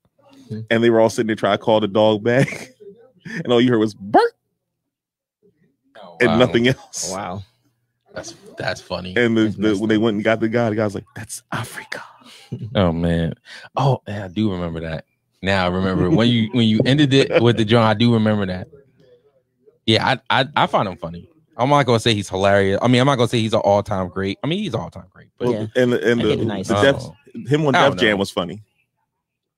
and they were all sitting there trying to call the dog back, and all you heard was bark. And nothing else. Wow. That's funny. And when they went and got the guy was like, "That's Africa." Oh man. Oh, man, I do remember that. Now I remember when you ended it with the joint. I do remember that. Yeah, I find him funny. I'm not gonna say he's hilarious. I mean, I'm not gonna say he's an all-time great. I mean, he's all-time great. But and the him on Def Jam was funny.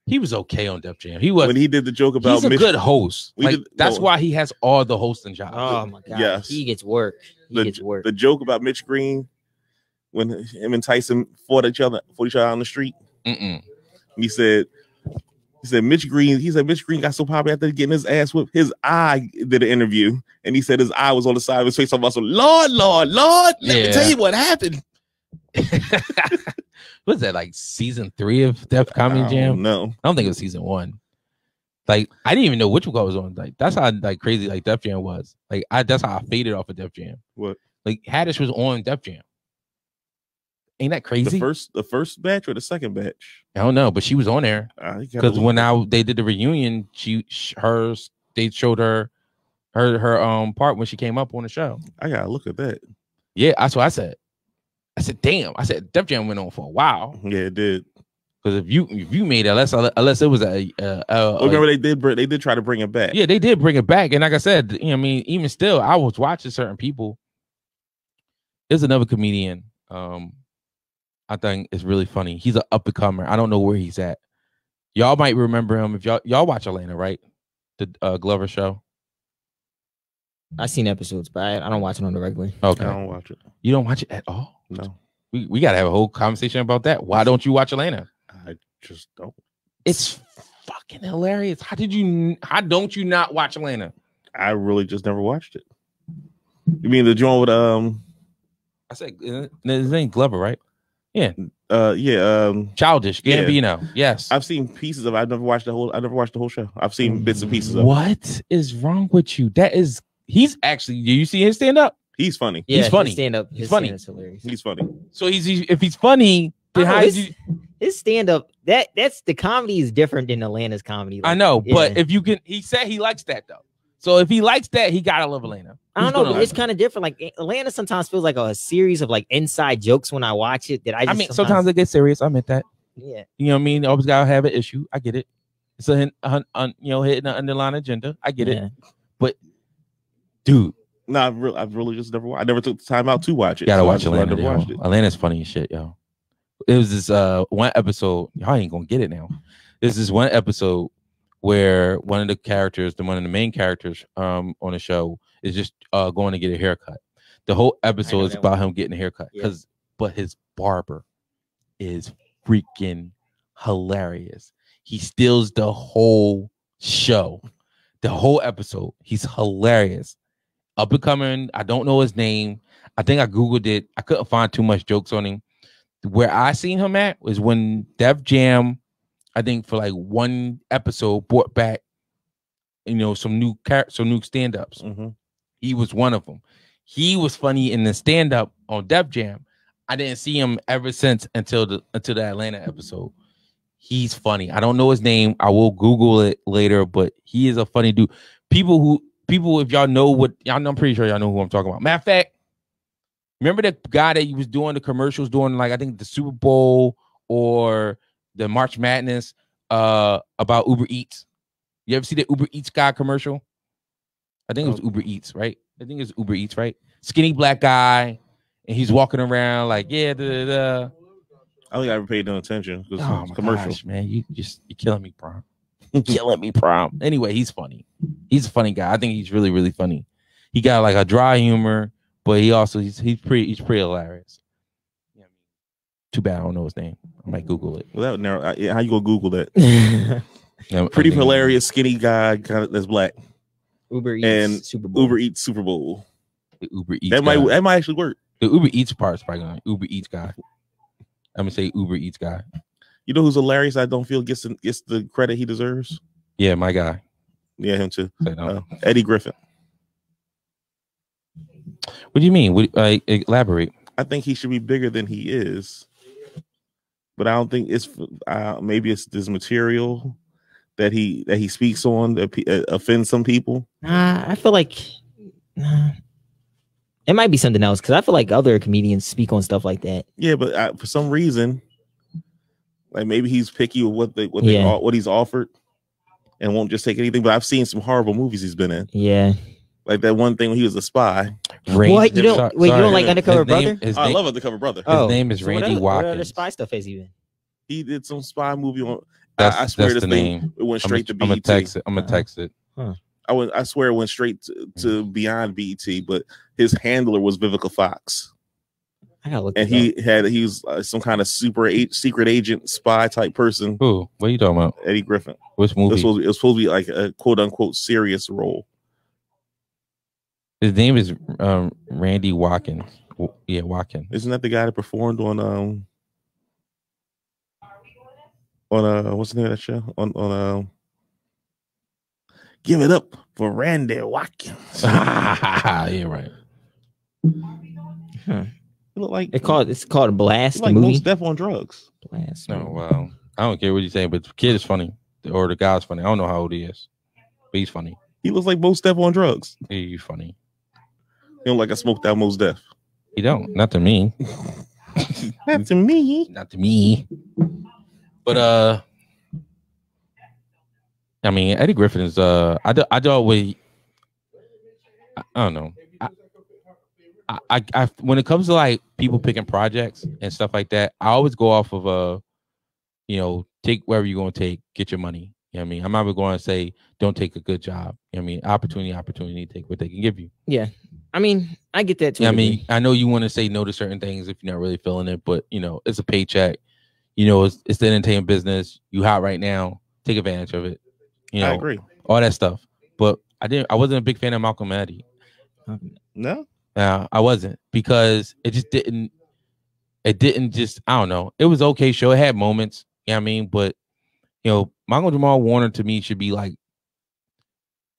He was okay on Def Jam. He was when he did the joke about. He's a good host. That's why he has all the hosting jobs. Oh my god! Yes, he gets work. The joke about Mitch Green when him and Tyson fought each other on the street. He said Mitch Green. He said Mitch Green got so popular after getting his ass whipped. His eye did an interview, and he said his eye was on the side of his face. Talking about some Lord. Let me tell you what happened. Was that like season 3 of Def Comedy Jam? No, I don't think it was season 1. Like I didn't even know which one was on. Like that's how like crazy like Def Jam was. Like that's how I faded off of Def Jam. What? Like Haddish was on Def Jam. Ain't that crazy? The first batch or the second batch? I don't know, but she was on there because when they did the reunion, they showed her part when she came up on the show. I gotta look at that. Yeah, that's what I said. I said, damn. I said Def Jam went on for a while. Yeah, it did. Because if you made it, unless it was remember they did try to bring it back. Yeah, they did bring it back, and like I said, I mean, even still, I was watching certain people. There's another comedian. I think it's really funny. He's an up and comer. I don't know where he's at. Y'all might remember him if y'all watch Atlanta, right? The Glover show. I've seen episodes, but I don't watch it on the regular. Okay, I don't watch it. You don't watch it at all? No. We gotta have a whole conversation about that. Why don't you watch Atlanta? I just don't. It's fucking hilarious. How don't you not watch Atlanta? I really just never watched it. You mean the joint with I said his name Glover, right? Yeah. Childish Gambino. Yeah. Yes. I've seen pieces of it. I never watched the whole show. I've seen bits and pieces of it. What is wrong with you? He's actually, do you see his stand up? He's funny. Yeah, he's funny. Stand up. He's funny. Is hilarious. He's funny. So if he's funny, then how did you? His stand up, that's the comedy is different than Atlanta's comedy. Like, I know, but if you can, he said he likes that though. So if he likes that, he gotta love Atlanta. I don't know, but it's kind of different. Like Atlanta sometimes feels like a series of like inside jokes when I watch it. I mean, sometimes it gets serious. I meant that. Yeah. You know what I mean? Always gotta have an issue. I get it. It's hitting an underlying agenda. I get it. But dude. No, I've really just never watched. I never took the time out to watch it. Gotta watch Atlanta. Atlanta's funny as shit, yo. It was this one episode. Y'all ain't gonna get it now. There's this one episode where one of the main characters on the show is just going to get a haircut. The whole episode is about him getting a haircut but his barber is freaking hilarious. He steals the whole show, the whole episode. He's hilarious. Up and coming. I don't know his name. I think I Googled it. I couldn't find too much jokes on him. Where I seen him at was when Def Jam, I think for like one episode, brought back, some new stand-ups. Mm-hmm. He was one of them. He was funny in the stand-up on Def Jam. I didn't see him ever since until the Atlanta episode. He's funny. I don't know his name. I will Google it later, but he is a funny dude. People, if y'all know I'm pretty sure y'all know who I'm talking about. Matter of fact, remember the guy that he was doing the commercials during, like, I think the Super Bowl or the March Madness about Uber Eats? You ever see the Uber Eats guy commercial? I think it was Uber Eats, right? I think it's Uber Eats, right? Skinny black guy, and he's walking around like, yeah, da. I don't think I ever paid no attention. Oh my commercial, gosh, man, you're killing me, Prom. Killing me, Prom. Anyway, he's funny. He's a funny guy. I think he's really, really funny. He got like a dry humor, but he's pretty hilarious. Yeah, too bad I don't know his name. I might Google it. Well, how you gonna Google that? Pretty hilarious skinny guy that's black. Uber Eats and Super Bowl. Uber Eats Super Bowl. The Uber Eats. That might actually work. The Uber Eats part is probably going Uber Eats guy. I'm gonna say Uber Eats guy. You know who's hilarious? I don't feel gets the credit he deserves. Yeah, my guy. Yeah, him too. Eddie Griffin. What do you mean? Elaborate. I think he should be bigger than he is, but I don't think it's maybe it's this material that he speaks on that offends some people. I feel like It might be something else because I feel like other comedians speak on stuff like that. Yeah, but for some reason, like maybe he's picky with what he's offered and won't just take anything. But I've seen some horrible movies he's been in. Yeah. Like that one thing when he was a spy. What? You don't like Undercover Brother? I love Undercover Brother. His name is Randy Watkins. What other spy stuff has he been? He did some spy movie on. I swear this thing it went straight to BET. I'm gonna text it. Huh. I swear it went straight to beyond BET, but his handler was Vivica Fox. I gotta look. And he was some kind of secret agent spy type person. Who? What are you talking about? Eddie Griffin. Which movie? It was supposed to be like a quote unquote serious role. His name is Randy Watkins. Yeah, Watkins. Isn't that the guy that performed on what's the name of that show? On Give It Up for Randy Watkins. Yeah, right. Huh. It look like it's called Blast. Like the movie. Mos Def on drugs. Blast. No, well, I don't care what you say, but the kid is funny, or the guy's funny. I don't know how old he is, but he's funny. He looks like Mos Def on drugs. He's funny. He don't like I smoked out Mos Def. He don't. Not to me. Not to me. Not to me. But I mean, Eddie Griffin is I don't know. I when it comes to like people picking projects and stuff like that, I always go off of take wherever you're gonna take, get your money. You know what I mean? I'm never going to say don't take a good job. You know what I mean? Opportunity, take what they can give you. Yeah. I mean, I get that too. I mean, I know you want to say no to certain things if you're not really feeling it, but it's a paycheck. It's the entertainment business. You hot right now. Take advantage of it. I agree. All that stuff. But I wasn't a big fan of Malcolm and Eddie. No? I wasn't, because it didn't just, I don't know. It was okay show. It had moments. You know what I mean? But Michael Jamal Warner to me should be like,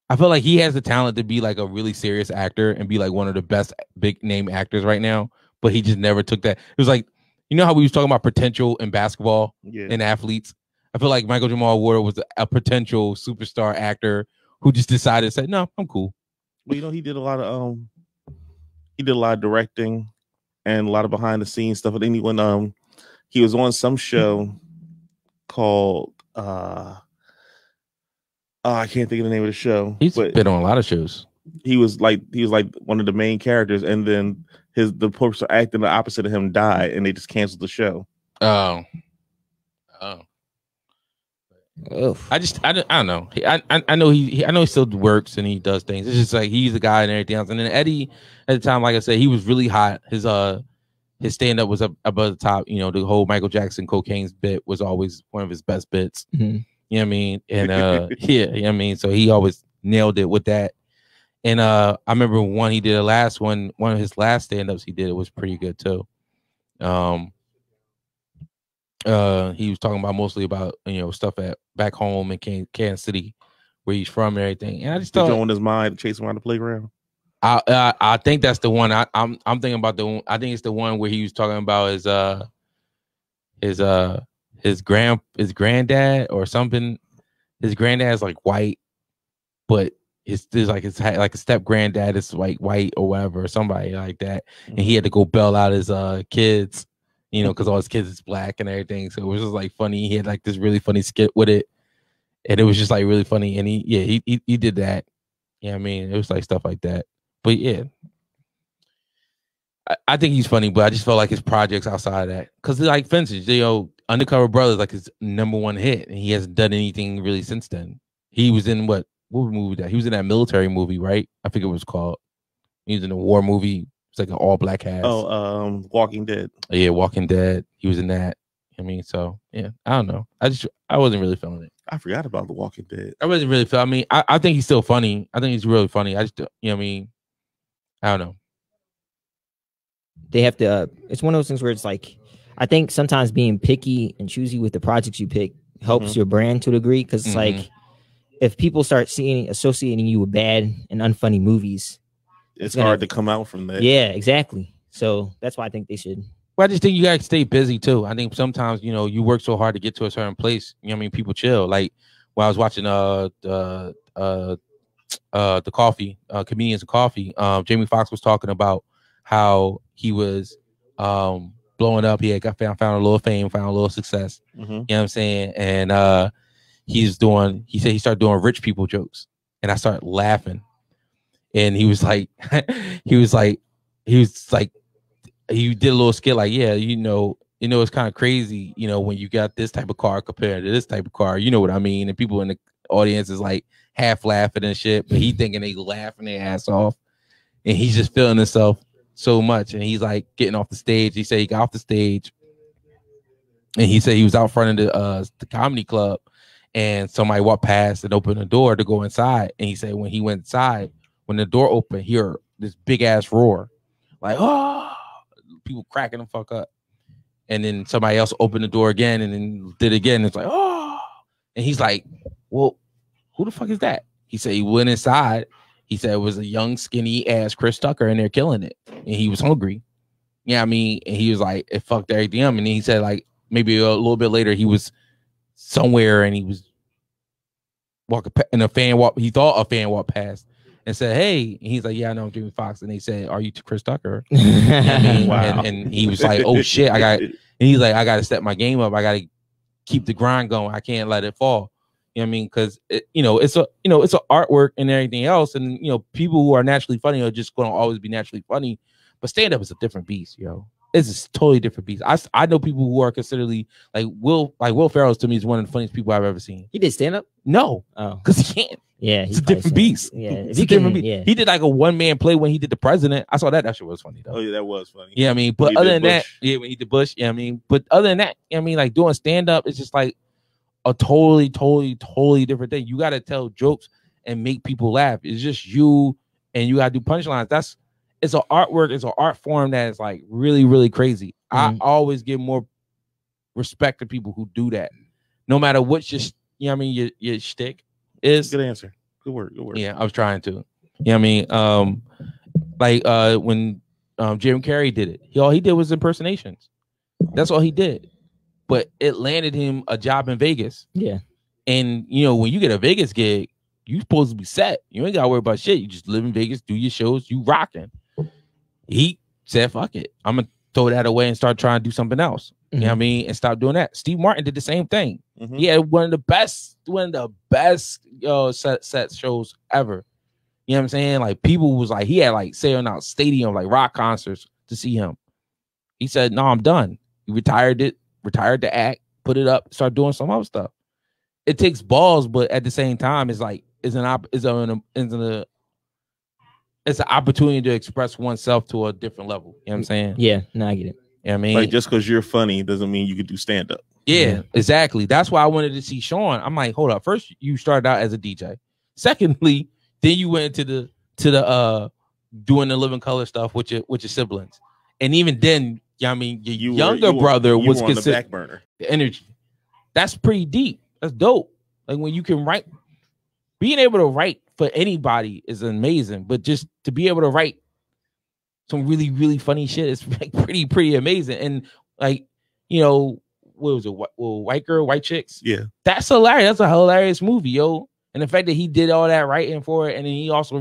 I feel like he has the talent to be like a really serious actor and be like one of the best big name actors right now, but he just never took that. It was like, how we was talking about potential in basketball and athletes. I feel like Michael Jamal Warner was a potential superstar actor who just decided to say, no, I'm cool. Well, he did a lot of directing and a lot of behind the scenes stuff. And then when he was on some show called I can't think of the name of the show. He's been on a lot of shows. He was like one of the main characters, and then the person acting the opposite of him died, and they just canceled the show. Oh. I don't know. I know he still works and he does things. It's just like he's the guy and everything else. And then Eddie, at the time, like I said, he was really hot. His stand up was up above the top. The whole Michael Jackson cocaine's bit was always one of his best bits. Mm-hmm. You know what I mean? And you know what I mean? So he always nailed it with that. And I remember one he did one of his last stand-ups he did, it was pretty good too. He was talking about mostly about stuff at back home in Kansas City, where he's from and everything. And I just thought on his mind to chase him around the playground. I think that's the one. I'm thinking about the one. I think it's the one where he was talking about his granddad or something. His granddad's like white, but there's like a step granddad is like white or whatever, or somebody like that, and he had to go bail out his kids, because all his kids is black and everything. So it was just like funny. He had like this really funny skit with it, and it was just like really funny. And he did that. Yeah, I mean, it was like stuff like that. But yeah, I think he's funny, but I just felt like his projects outside of that, because like for instance, Undercover Brothers, like his number 1 hit, and he hasn't done anything really since then. He was in what movie that he was in, that military movie, right? I think it was called. He was in a war movie. It's like an all black cast. Oh, Walking Dead. Yeah, Walking Dead. He was in that. I mean, so yeah, I don't know. I wasn't really feeling it. I forgot about The Walking Dead. I wasn't really feeling. I mean, I think he's still funny. I think he's really funny. I just, what I mean, I don't know. They have to. It's one of those things where it's like, I think sometimes being picky and choosy with the projects you pick helps your brand to a degree, because it's like, if people start associating you with bad and unfunny movies, it's hard to come out from that. Yeah, exactly. So that's why I think they should. Well, I just think you gotta stay busy too. I think sometimes you work so hard to get to a certain place. You know what I mean? People chill. Like when I was watching the Coffee, Comedians of Coffee, Jamie Foxx was talking about how he was blowing up. He had found a little fame, found a little success. You know what I'm saying? And he said he started doing rich people jokes, and I started laughing. And he was like, he did a little skit like, yeah, it's kind of crazy, when you got this type of car compared to this type of car, you know what I mean? And people in the audience is like half laughing and shit, but he thinking they laughing their ass off, and he's just feeling himself so much. And he's like getting off the stage. He said he got off the stage, and he said he was out front of the comedy club, and somebody walked past and opened the door to go inside. And he said when he went inside, when the door opened, he heard this big ass roar, like, oh, people cracking the fuck up. And then somebody else opened the door again and then did it again. It's like, oh, and he's like, well, who the fuck is that? He said he went inside. He said it was a young, skinny ass Chris Tucker, and they're killing it. And he was hungry. Yeah, I mean, and he was like, it fucked everything up. And then he said, like, maybe a little bit later, he was somewhere and he was walking, and he thought a fan walked past and said, hey. And he's like, yeah, I know, I'm Jamie Foxx. And they said, are you Chris Tucker? You know what I mean? Wow. And he was like, oh shit, and he's like, I got to step my game up. I got to keep the grind going. I can't let it fall. You know what I mean? Because it's a artwork and everything else, and people who are naturally funny are just going to always be naturally funny. But stand up is a different beast, yo. It's a totally different beast. I know people who are considered like Will Ferrell to me is one of the funniest people I've ever seen. He did stand up? No, because he can't. Yeah, it's a different beast. Yeah, it's a different beast. Yeah. He did like a one-man play when he did the president. I saw that. That shit was funny though. Oh yeah, that was funny. Yeah, I mean, but other than that, yeah, when he did Bush, yeah, I mean, but other than that, I mean, like doing stand-up, it's just like a totally different thing. You got to tell jokes and make people laugh. It's just you, and you got to do punchlines. It's an artwork. It's an art form that is like really, really crazy. I always give more respect to people who do that, no matter what your shtick is. Good answer. Good work. Yeah, I was trying to. You know what I mean? When Jim Carrey did it, all he did was impersonations. That's all he did. But it landed him a job in Vegas. Yeah. And when you get a Vegas gig, you supposed to be set. You ain't gotta worry about shit. You just live in Vegas, do your shows, you rocking. He said, fuck it. I'm gonna throw that away and start trying to do something else. You know what I mean? And stop doing that. Steve Martin did the same thing. He had one of the best set shows ever. You know what I'm saying? Like people was like, he had like selling out stadium, like rock concerts to see him. He said, no, I'm done. He retired the act, put it up, start doing some other stuff. It takes balls, but at the same time, it's like it's an opportunity to express oneself to a different level. You know what I'm saying? Yeah, no, I get it. You know what I mean? Like just because you're funny doesn't mean you can do stand up. Yeah, exactly. That's why I wanted to see Sean. I'm like, hold up. First, you started out as a DJ. Secondly, then you went into the doing the Living Color stuff with your siblings, and even then, I mean, your younger brother was considered the back burner. The energy. That's pretty deep. That's dope. Like when you can write, being able to write for anybody is amazing. But just to be able to write some really, really funny shit is like pretty amazing. And like, what was it? White Girl, White Chicks? Yeah. That's hilarious. That's a hilarious movie, yo. And the fact that he did all that writing for it, and then he also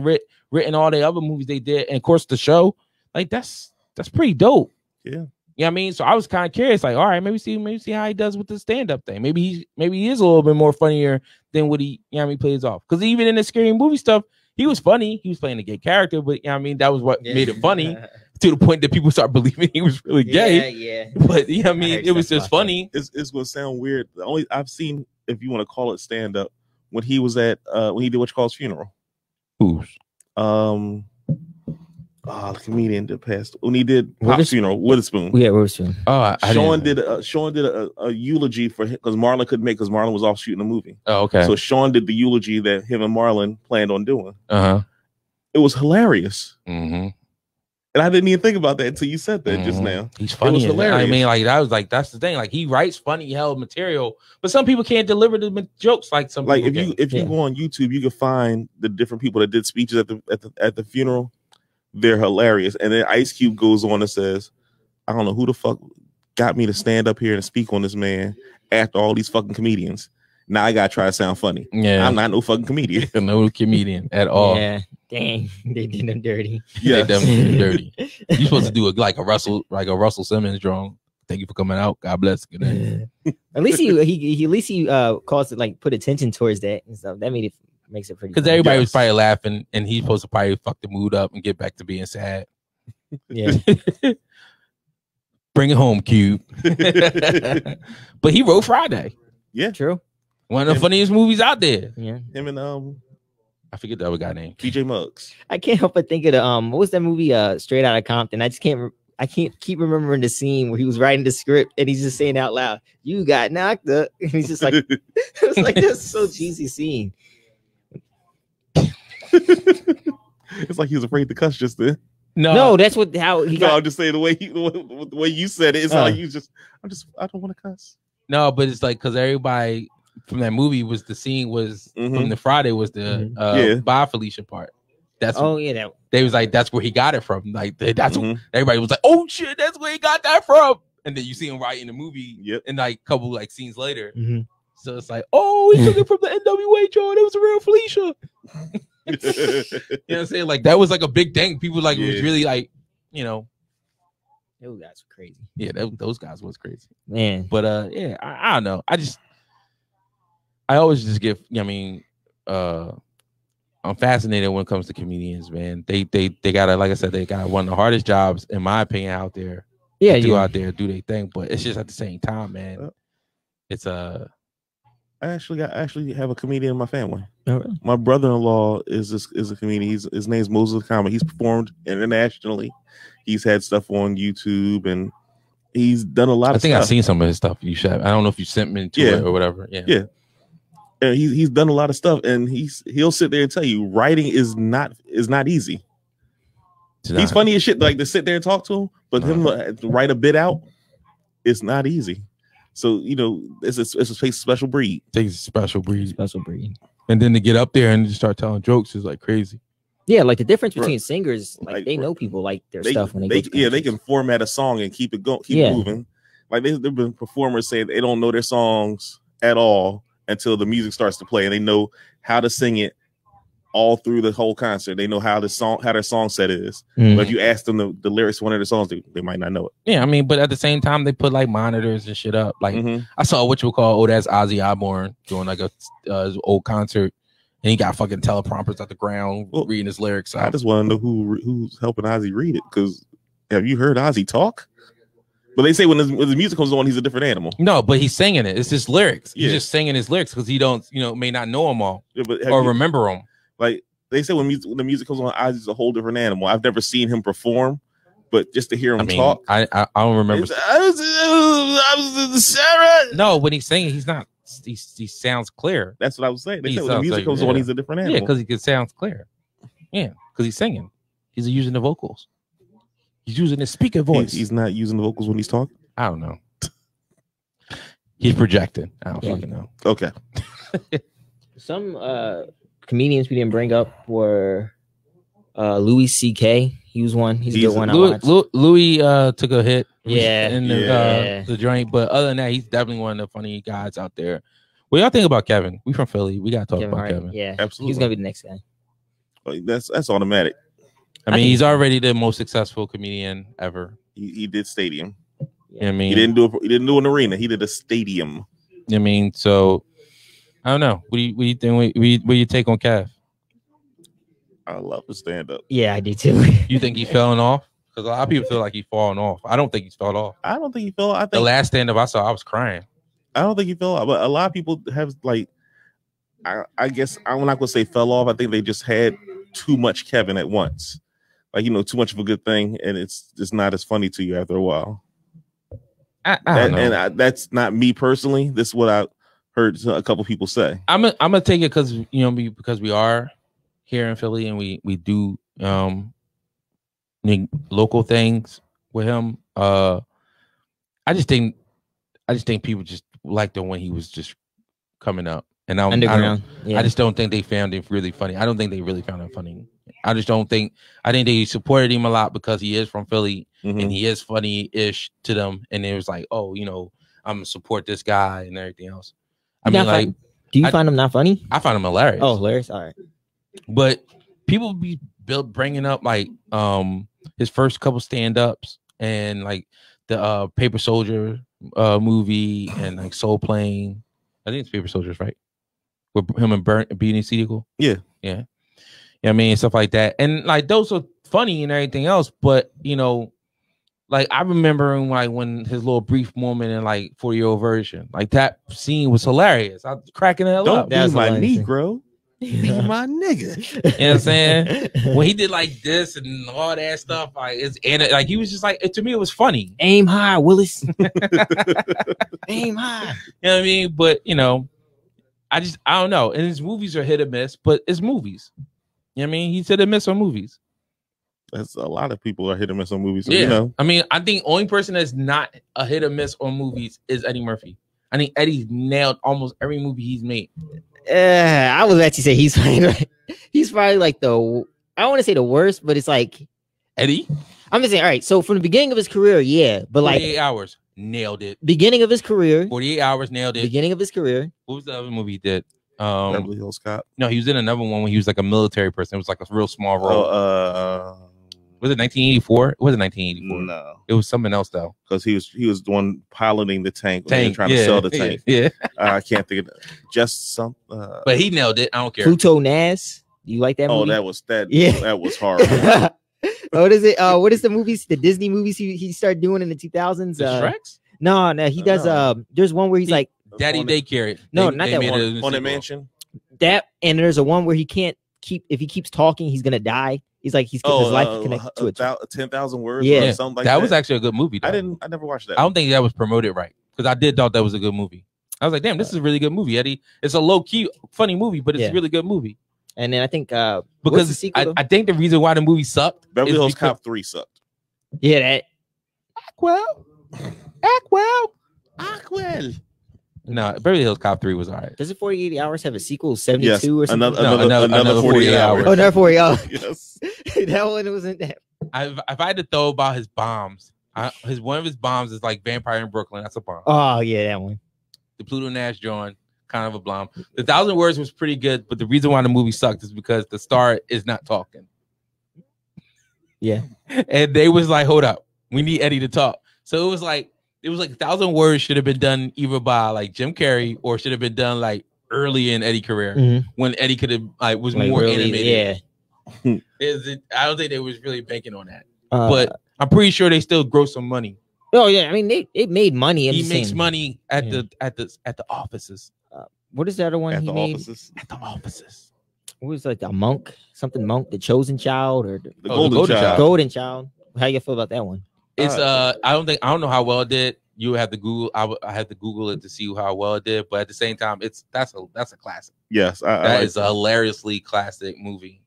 written all the other movies they did, and of course the show, like that's pretty dope. Yeah. You know what I mean? So I was kind of curious, like, all right, maybe see how he does with the stand-up thing. Maybe he is a little bit more funnier than what he plays off. Because even in the scary movie stuff, he was funny. He was playing a gay character, but that was what made it funny to the point that people start believing he was really gay. Yeah. But it was just funny. It's gonna sound weird. The only I've seen, if you want to call it stand-up, when he was at when he did what you call his funeral. Who's? The comedian that passed when he did Pop's funeral, Witherspoon. Yeah, Witherspoon. Oh, Sean did a eulogy for him because Marlon couldn't make, because Marlon was off shooting a movie. Oh, okay. So Sean did the eulogy that him and Marlon planned on doing. It was hilarious. And I didn't even think about that until you said that just now. He's funny. It was hilarious. I mean, that's the thing. Like he writes funny hell material, but some people can't deliver the jokes like some. Like if you go on YouTube, you can find the different people that did speeches at the funeral. They're hilarious. And then Ice Cube goes on and says, I don't know who the fuck got me to stand up here and speak on this man after all these fucking comedians. Now I gotta try to sound funny. Yeah, I'm not no fucking comedian. No comedian at all. Yeah. Dang, they did him dirty. Yeah, They definitely dirty. You're supposed to do like a Russell Simmons drawing. Thank you for coming out. God bless. Good night. At least he caused it, like put attention towards that and stuff. That makes it pretty. Because everybody was probably laughing, and he's supposed to probably fuck the mood up and get back to being sad. Yeah. Bring it home, Cube. But he wrote Friday. Yeah, True. One of the funniest movies out there. Yeah. him and I forget the other guy name. DJ Muggs. I can't help but think of the what was that movie? Straight Outta Compton. I can't keep remembering the scene where he was writing the script and he's just saying out loud, "You got knocked up." And he's just like, it was like this so cheesy scene. It's like he was afraid to cuss just then. No, that's how he got. I'm just saying the way you said it. It's like you just. I don't want to cuss. No, but it's like because everybody from that movie was the scene was from the Friday was the Bye Felicia part. That's they was like that's where he got it from. Like that's what, everybody was like, oh shit, that's where he got that from. And then you see him right in the movie, and like a couple like scenes later. So it's like, oh, he took it from the NWA joint. It was a real Felicia. You know what I'm saying? Like that was like a big thing. People like it was really like, you know, those guys were crazy. Yeah, those guys was crazy, man. But I don't know. I always just get. I mean, I'm fascinated when it comes to comedians, man. They got like I said, they got one of the hardest jobs in my opinion out there. Yeah, out there do their thing, but it's just at the same time, man. It's I actually have a comedian in my family. Oh, really? My brother-in-law is a comedian. His name's Moses Comic. He's performed internationally. He's had stuff on YouTube and he's done a lot of stuff. I think I've seen some of his stuff. I don't know if you sent me to it or whatever. Yeah. And he's done a lot of stuff, and he'll sit there and tell you writing is not easy. He's funny as shit, like to sit there and talk to him, but him to write a bit out, it's not easy. So you know, it's a special breed. Takes a special breed. And then to get up there and just start telling jokes is like crazy. Yeah, like the difference between singers, like they know people like their stuff when they they can format a song and keep it going, moving. Like there've been performers saying they don't know their songs at all until the music starts to play, and they know how to sing it all through the whole concert. They know how their song set is. But if you ask them the lyrics to one of their songs, they might not know it. Yeah, I mean, but at the same time, they put like monitors and shit up. Like I saw what you call that's Ozzy Osbourne doing like a old concert, and he got fucking teleprompters at the ground reading his lyrics. I just want to know who's helping Ozzy read it, because have you heard Ozzy talk? But they say when the music comes on, he's a different animal. No, but he's singing it. It's just lyrics. He's just singing his lyrics because he don't, may not know them all or remember them. Like they say when the music comes on, Ozzy's a whole different animal. I've never seen him perform, but just to hear him talk, I don't remember. Sarah. No, when he's singing, he's not. He sounds clear. That's what I was saying. They say when the music comes on, he's a different animal. Yeah, because he sounds clear. Yeah, because he's singing. He's using the vocals. He's using his speaker voice. He's not using the vocals when he's talking. I don't know. He's projecting. I don't fucking know. Okay. Some comedians we didn't bring up were Louis C.K. He was one. He's a good one. Louis took a hit. In the joint, but other than that, he's definitely one of the funny guys out there. What y'all think about Kevin? We from Philly. We gotta talk about Kevin. Yeah, absolutely. He's gonna be the next guy. That's automatic. I mean, he's already the most successful comedian ever. He did stadium. Yeah. I mean, he didn't do an arena. He did a stadium. I mean, so I don't know. What do you think? What do you take on Kev? I love to stand up. Yeah, I do too. You think he's falling off? Because a lot of people feel like he's falling off. I don't think he's fell off. I don't think he fell. I think the last stand up I saw, I was crying. I don't think he fell off, but a lot of people have like. I guess I'm not gonna say fell off. I think they just had too much Kevin at once. Like, too much of a good thing, and it's just not as funny to you after a while. I don't know. That's not me personally. This is what I heard a couple people say. I'm gonna take it because because we are here in Philly and we do local things with him. I just think people just liked him when he was just coming up, and I just don't think they found him really funny. I don't think they really found him funny. I think they supported him a lot because he is from Philly and he is funny-ish to them. And it was like, oh, I'm gonna support this guy and everything else. I mean, like, do you find him not funny? I find him hilarious. Oh, hilarious. All right. But people be bringing up like his first couple stand-ups and like the Paper Soldier movie and like Soul Plane. I think it's Paper Soldiers, right? With him and Beanie Siegel. Yeah. I mean, stuff like that, and like those are funny and everything else. But you know, like I remember like when his little brief moment in like 40-year-old version, like that scene was hilarious. I was cracking the hell up. Don't be my Negro. Be my nigga. You know what I'm saying? When he did like this and all that stuff, like like he was just like to me, it was funny. Aim high, Willis. Aim high. You know what I mean? But you know, I don't know. And his movies are hit or miss, but it's movies. You know what I mean? He's hit or miss on movies. That's a lot of people are hit or miss on movies. So, yeah. You know. I mean, I think only person that's not a hit or miss on movies is Eddie Murphy. I think Eddie's nailed almost every movie he's made. I was actually say he's probably like I don't want to say the worst, but it's like Eddie. I'm just saying, all right. So from the beginning of his career, yeah, but 48 Hours nailed it. Beginning of his career, 48 Hours nailed it. Beginning of his career. What was the other movie he did? Beverly Hills Cop. No, he was in another one when he was like a military person. It was like a real small role. Was it 1984? It wasn't 1984. No, it was something else though. Because he was the one piloting the tank trying to sell the tank. Yeah, I can't think of it. Just some. But he nailed it. I don't care. Pluto Nass. Do you like that movie? That was horrible. What is it? What is the movies? The Disney movies he started doing in the 2000s? The Shreks? No, he does. There's one where he's like Daddy Daycare. Not that one. Haunted Mansion. That, and there's a one where he can't if he keeps talking, he's gonna die. He's like his life connected to it. 10,000 words. Yeah, or something like that. That was actually a good movie. Though. I never watched that. I don't think that was promoted right because I did thought that was a good movie. I was like, damn, this is a really good movie, Eddie. It's a low key funny movie, but it's a really good movie. And then I think because the sequel, I think the reason why the movie sucked, Beverly Hills Cop 3 sucked. Yeah, that. Aquel. No, Beverly Hills Cop 3 was all right. Does it 48 Hours have a sequel? 72 or something? Another 48 hours. Oh, another 48 hours. Yes. That one wasn't that. If I had to throw about his bombs, one of his bombs is like Vampire in Brooklyn. That's a bomb. Oh yeah, that one. The Pluto Nash John, kind of a bomb. The 1,000 Words was pretty good, but the reason why the movie sucked is because the star is not talking. Yeah, and they was like, hold up, we need Eddie to talk. So it was like 1,000 Words should have been done either by like Jim Carrey or should have been done like early in Eddie's career when Eddie could have was like more really, animated. Yeah, I don't think they was really banking on that, but I'm pretty sure they still grow some money. Oh yeah, I mean they made money. He makes money at the offices. What is the other one he made? At the offices. What was like the Monk, the Chosen Child, or the Golden Child? Golden Child. How you feel about that one? It's I don't know how well it did. You have to Google. I had to Google it to see how well it did. But at the same time, that's a classic. Yes, that is a hilariously classic movie.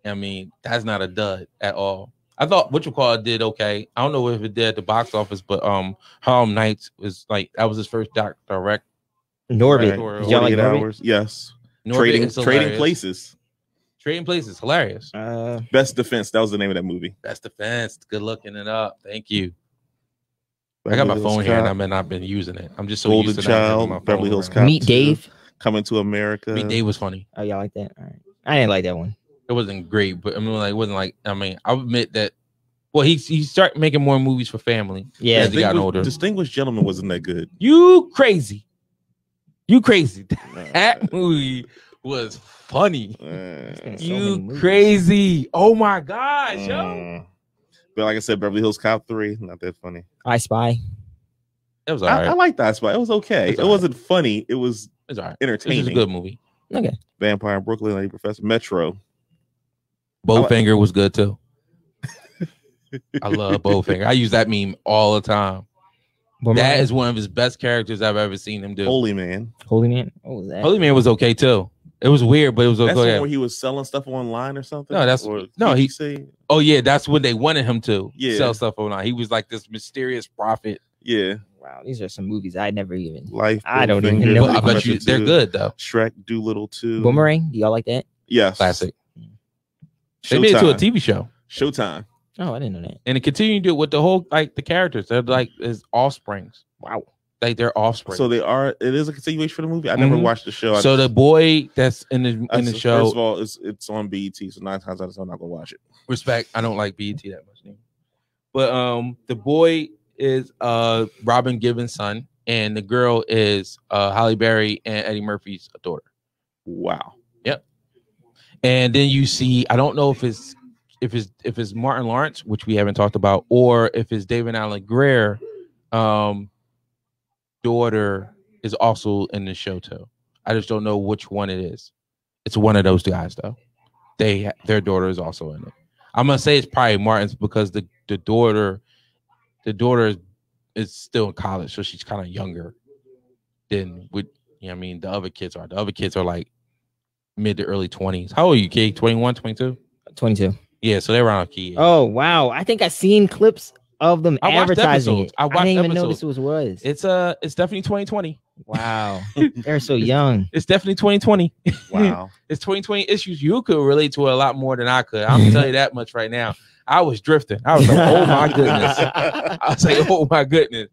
I mean, that's not a dud at all. I thought did okay. I don't know if it did at the box office, but Harlem Nights was like that was his first direct. Norbit. Right. Did y'all like Norbit? Yes. Trading Places. Trading Places, hilarious. Best Defense. That was the name of that movie. Best Defense. Good looking it up. Thank you. I got my phone here and I've been using it. I'm just so Golden used to Child, Beverly Hills Cop. Meet Dave. Coming to America. Meet Dave was funny. Oh, y'all like that? All right. I didn't like that one. It wasn't great, but I mean, like, it wasn't like. I mean, I'll admit that. Well, he started making more movies for family. Yeah, as he got older. Distinguished Gentleman wasn't that good. You crazy? That movie was funny. You crazy? Oh my gosh, yo! But like I said, Beverly Hills Cop 3, not that funny. I Spy. It was all right. I liked I Spy. It was okay. It wasn't funny. It was all right. Entertaining. It was a good movie. Okay. Vampire in Brooklyn, Lady Professor, Metro. Bowfinger was good too. I love Bowfinger. I use that meme all the time. That is one of his best characters I've ever seen him do. Holy Man. What was that? Holy Man was okay too. It was weird, but it was okay. That's the one where he was selling stuff online or something. No, Oh yeah, that's when they wanted him to sell stuff online. He was like this mysterious prophet. Yeah. Wow, these are some movies I never even. I don't even know. I bet you they're good though. Shrek, Doolittle 2. Boomerang. Do y'all like that? Yes. Classic. They made it to a TV show. Showtime. Oh, I didn't know that. And it continued to do it with the whole the characters. They're like his offsprings. Wow. like their offspring. So they are. It is a continuation for the movie. I never watched the show. So the boy that's in the show. First of all, it's on BET. So 9 times out of 10, I'm not gonna watch it. Respect. I don't like BET that much anymore. But the boy is Robin Gibbons' son, and the girl is Halle Berry and Eddie Murphy's daughter. Wow. Yep. And then you see, I don't know if it's Martin Lawrence, which we haven't talked about, or if it's David Alan Grier, daughter is also in the show too. I just don't know which one it is. It's one of those guys though. Their daughter is also in it. I'm gonna say it's probably Martin's because the daughter is still in college, so she's kind of younger than with the other kids are. The other kids are like mid to early 20s. How old are you, kid? 21, 22? 22. Yeah, so they're around key. Oh wow! I think I've seen clips of them advertising it. I didn't even know this was. It's definitely 2020. Wow, they're so young. It's definitely 2020. Wow, it's 2020 issues you could relate to a lot more than I could. I'm gonna tell you that much right now. I was drifting. I was like, oh my goodness. I was like, oh my goodness.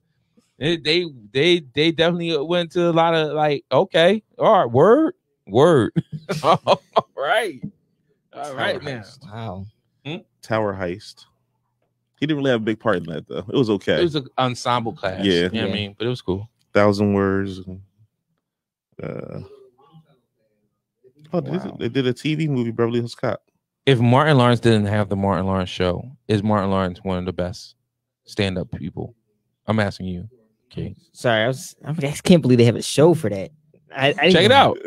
They definitely went to a lot of like, okay, all right, word. All right now. Wow. Tower Heist. He didn't really have a big part in that though. It was okay. It was an ensemble class. Yeah. You know what I mean? But it was cool. 1,000 Words. They did a TV movie, Beverly Hills Cop. If Martin Lawrence didn't have the Martin Lawrence show, is Martin Lawrence one of the best stand-up people? I'm asking you. Okay. Sorry, I can't believe they have a show for that. Check it out.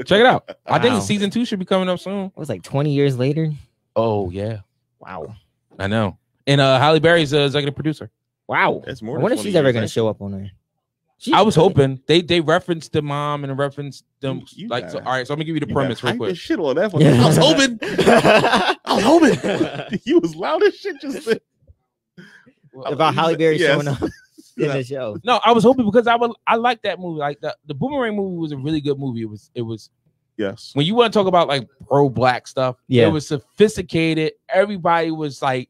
I think season 2 should be coming up soon. It was like 20 years later. Oh yeah. Wow. I know. And Halle Berry's the executive producer. Wow. That's more. I wonder if she's ever going to show up on there. I was hoping they referenced the mom and referenced them like so. All right, so I'm gonna give you the premise real quick. Shit on that one. Yeah. I was hoping. You was loud as shit just then. About Halle Berry showing up in the show. No, I was hoping because I like that movie. Like the Boomerang movie was a really good movie. It was yes. When you want to talk about like pro black stuff, it was sophisticated. Everybody was like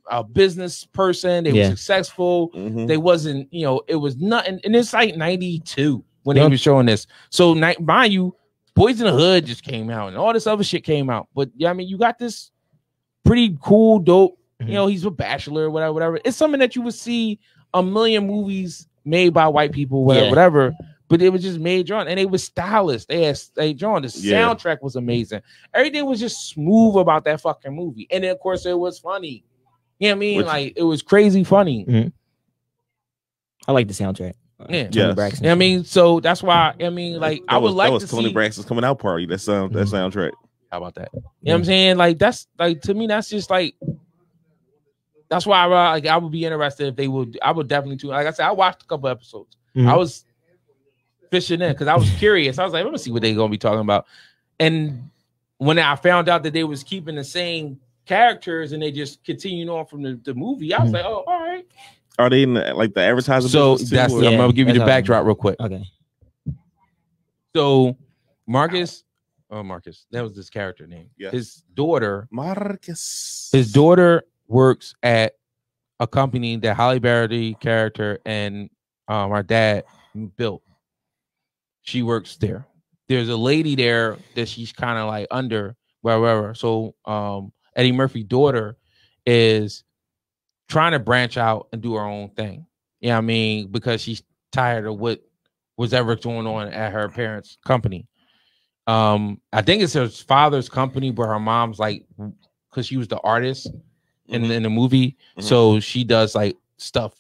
a business person. They were successful. Mm-hmm. They wasn't, it was nothing. And it's like 92 when they were showing this. So mind you, Boys in the Hood just came out and all this other shit came out. But yeah, I mean, you got this pretty cool, dope, he's a bachelor, whatever. It's something that you would see a million movies made by white people, whatever. But it was just made drawn, and they were stylists. They drawn. The soundtrack was amazing. Everything was just smooth about that fucking movie. And then of course it was funny. You know what I mean? Like it was crazy funny. Mm-hmm. I like the soundtrack. Tony Braxton. I mean, so that's why I mean, like I would like to see Tony Braxton's coming out party. That soundtrack. How about that? You know what I'm saying? Like that's like to me, that's just like that's why I would be interested if they would. I would definitely too. Like I said, I watched a couple episodes. Mm-hmm. I was fishing in because I was curious. I was like, let me see what they're gonna be talking about. And when I found out that they was keeping the same characters and they just continued on from the movie, I was like, oh, all right. Are they in the advertising? So that's I'm gonna give you the backdrop real quick. Okay. So Marcus, that was his character name. Yeah. His daughter, Marcus. His daughter works at a company that Halle Berry character and our dad built. She works there. There's a lady there that she's kind of like under wherever. So Eddie Murphy's daughter is trying to branch out and do her own thing. You know what I mean? Because she's tired of what was ever going on at her parents' company. I think it's her father's company, but her mom's like, because she was the artist in the movie. Mm-hmm. So she does like stuff,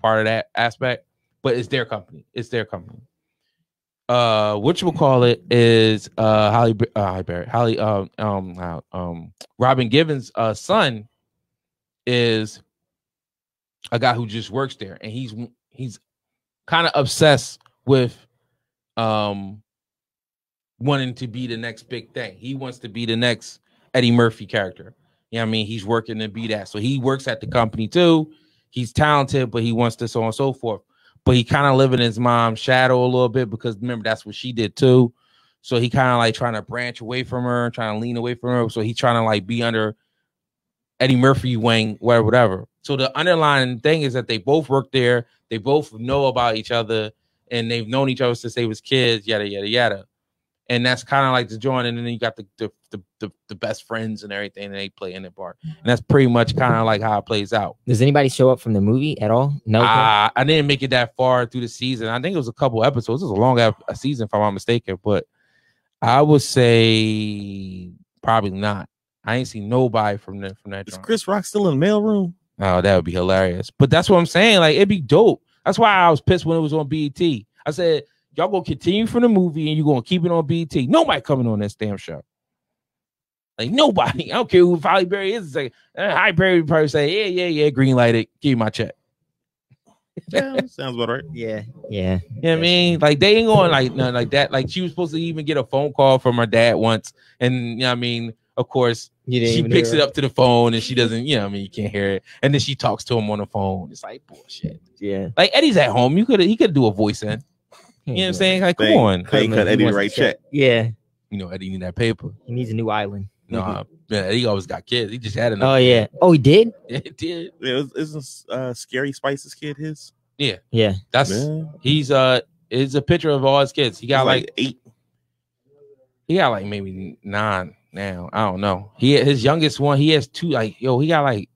part of that aspect, but it's their company. Whatchamacallit is Robin Gibbons' son is a guy who just works there, and he's kind of obsessed with wanting to be the next big thing. He wants to be the next Eddie Murphy character. You know what I mean? He's working to be that. So he works at the company too. He's talented, but he wants to so on and so forth. But he kind of living in his mom's shadow a little bit because remember that's what she did too. So he kind of like trying to branch away from her, trying to lean away from her. So he's trying to like be under Eddie Murphy wing, whatever. So the underlying thing is that they both work there. They both know about each other. and they've known each other since they was kids, yada yada yada. And that's kind of like the joint, and then you got the best friends and everything, and they play in the part. And that's pretty much kind of like how it plays out. Does anybody show up from the movie at all? No. I didn't make it that far through the season. I think it was a couple episodes. It was a long a season, if I'm not mistaken. But I would say probably not. I ain't seen nobody from that. Is Chris Rock still in the mailroom? Oh, that would be hilarious. But that's what I'm saying. Like, it'd be dope. That's why I was pissed when it was on BET. I said, y'all gonna continue from the movie and you're gonna keep it on BET. Nobody coming on this damn show. Like, nobody. I don't care who Halle Berry is. It's like, Halle Berry would probably say, yeah, green light it. Give me my check. Yeah, sounds about right. Yeah. You know what I mean? Like, they ain't going like nothing like that. Like, she was supposed to even get a phone call from her dad once. And, you know what I mean? Of course, she picks it up to the phone and she doesn't, you know what I mean? You can't hear it. And then she talks to him on the phone. It's like, bullshit. Yeah. Like, Eddie's at home. He could do a voice in. You know what I'm saying? Like, come on. They cut Eddie the right check. Yeah. You know, Eddie need that paper. He needs a new island. No, Eddie always got kids. He just had enough. Oh, yeah. Oh, he did? Yeah, he did. Yeah, isn't Scary Spice's kid his? Yeah. That's he's it's a picture of all his kids. He got like 8. He got like maybe 9 now. I don't know. His youngest one, he has 2. Like, he got like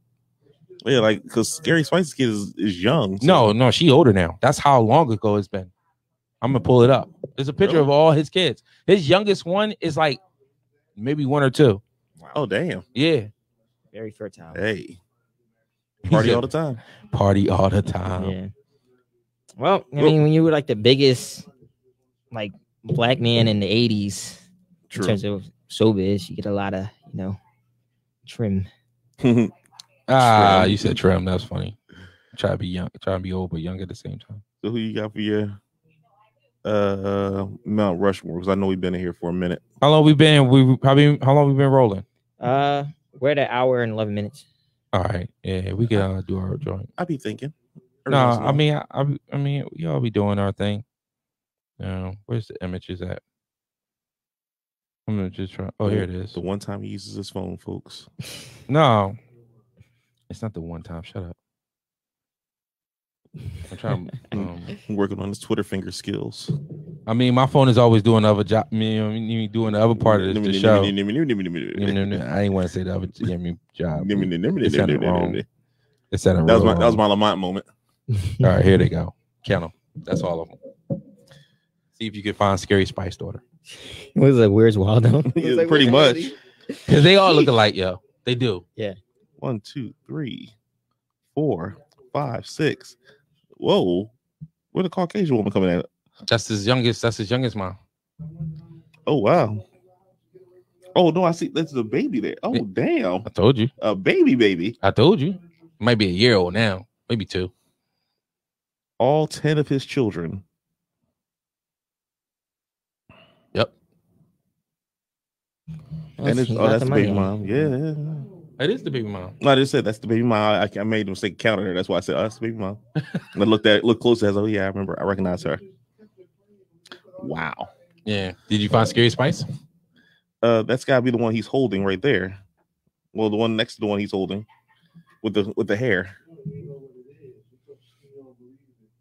because Scary Spice's kid is young. So. No, she older now. That's how long ago it's been. I'm gonna pull it up. There's a picture of all his kids. His youngest one is like maybe 1 or 2. Wow. Oh, damn. Yeah. Very fertile. Hey. Party all the time. Party all the time. Yeah. Well, I mean, when you were like the biggest like black man in the 80s in terms of showbiz, you get a lot of, trim. You said trim. That's funny. Try to be young, try to be old, but young at the same time. So who you got for your Mount Rushmore? Because I know we've been in here for a minute. How long we been? How long we been rolling? We're at 1 hour and 11 minutes. All right. Yeah, we can do our joint. I be thinking. No, I mean, we all be doing our thing. Where's the images at? I'm gonna just try. Oh, here it is. The one time he uses his phone, folks. No, it's not the one time. Shut up. I'm trying. Working on his Twitter finger skills. I mean, my phone is always doing the other job. Doing the other part of the show. I didn't want to say the other job. It sounded wrong. It sounded wrong. That was my Lamont moment. All right, here they go. Count them. That's all of them. See if you can find Scary Spice daughter. It was like, where's Waldo? Yeah, like, pretty much. Because they all look alike, yo. They do. Yeah. 1, 2, 3, 4, 5, 6. Whoa. Where the Caucasian woman coming at? That's his youngest mom. Oh, wow. Oh, no, I see. That's the baby there. Oh, yeah. Damn. I told you. A baby. I told you. Might be a year old now. Maybe 2. All 10 of his children. Yep. And that's the baby mom. Yeah. It is the baby mom. No, I just said that's the baby mom. I made a mistake counting her. That's why I said, that's the baby mom. And I looked closer. I was like, oh, yeah, I remember. I recognize her. Wow. Yeah. Did you find Scary Spice? That's got to be the one he's holding right there. Well, the one next to the one he's holding with the hair.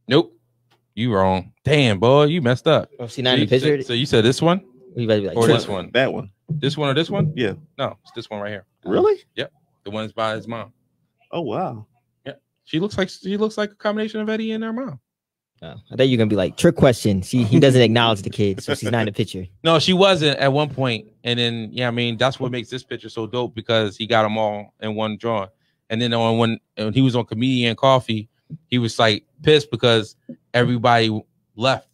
Nope. You wrong. Damn, boy, you messed up. Oh, see, not in the picture. So you said this one? You better be like, or this one? That one. This one or this one? Yeah. No, it's this one right here. Really? Yep. The one that's by his mom. Oh, wow. Yeah. She looks like a combination of Eddie and her mom. Oh, I thought you were gonna be like, trick question. He doesn't acknowledge the kid, so she's not in the picture. No, she wasn't at one point. And then I mean, that's what makes this picture so dope, because he got them all in one drawing. And then when he was on Comedian Coffee, he was like pissed because everybody left.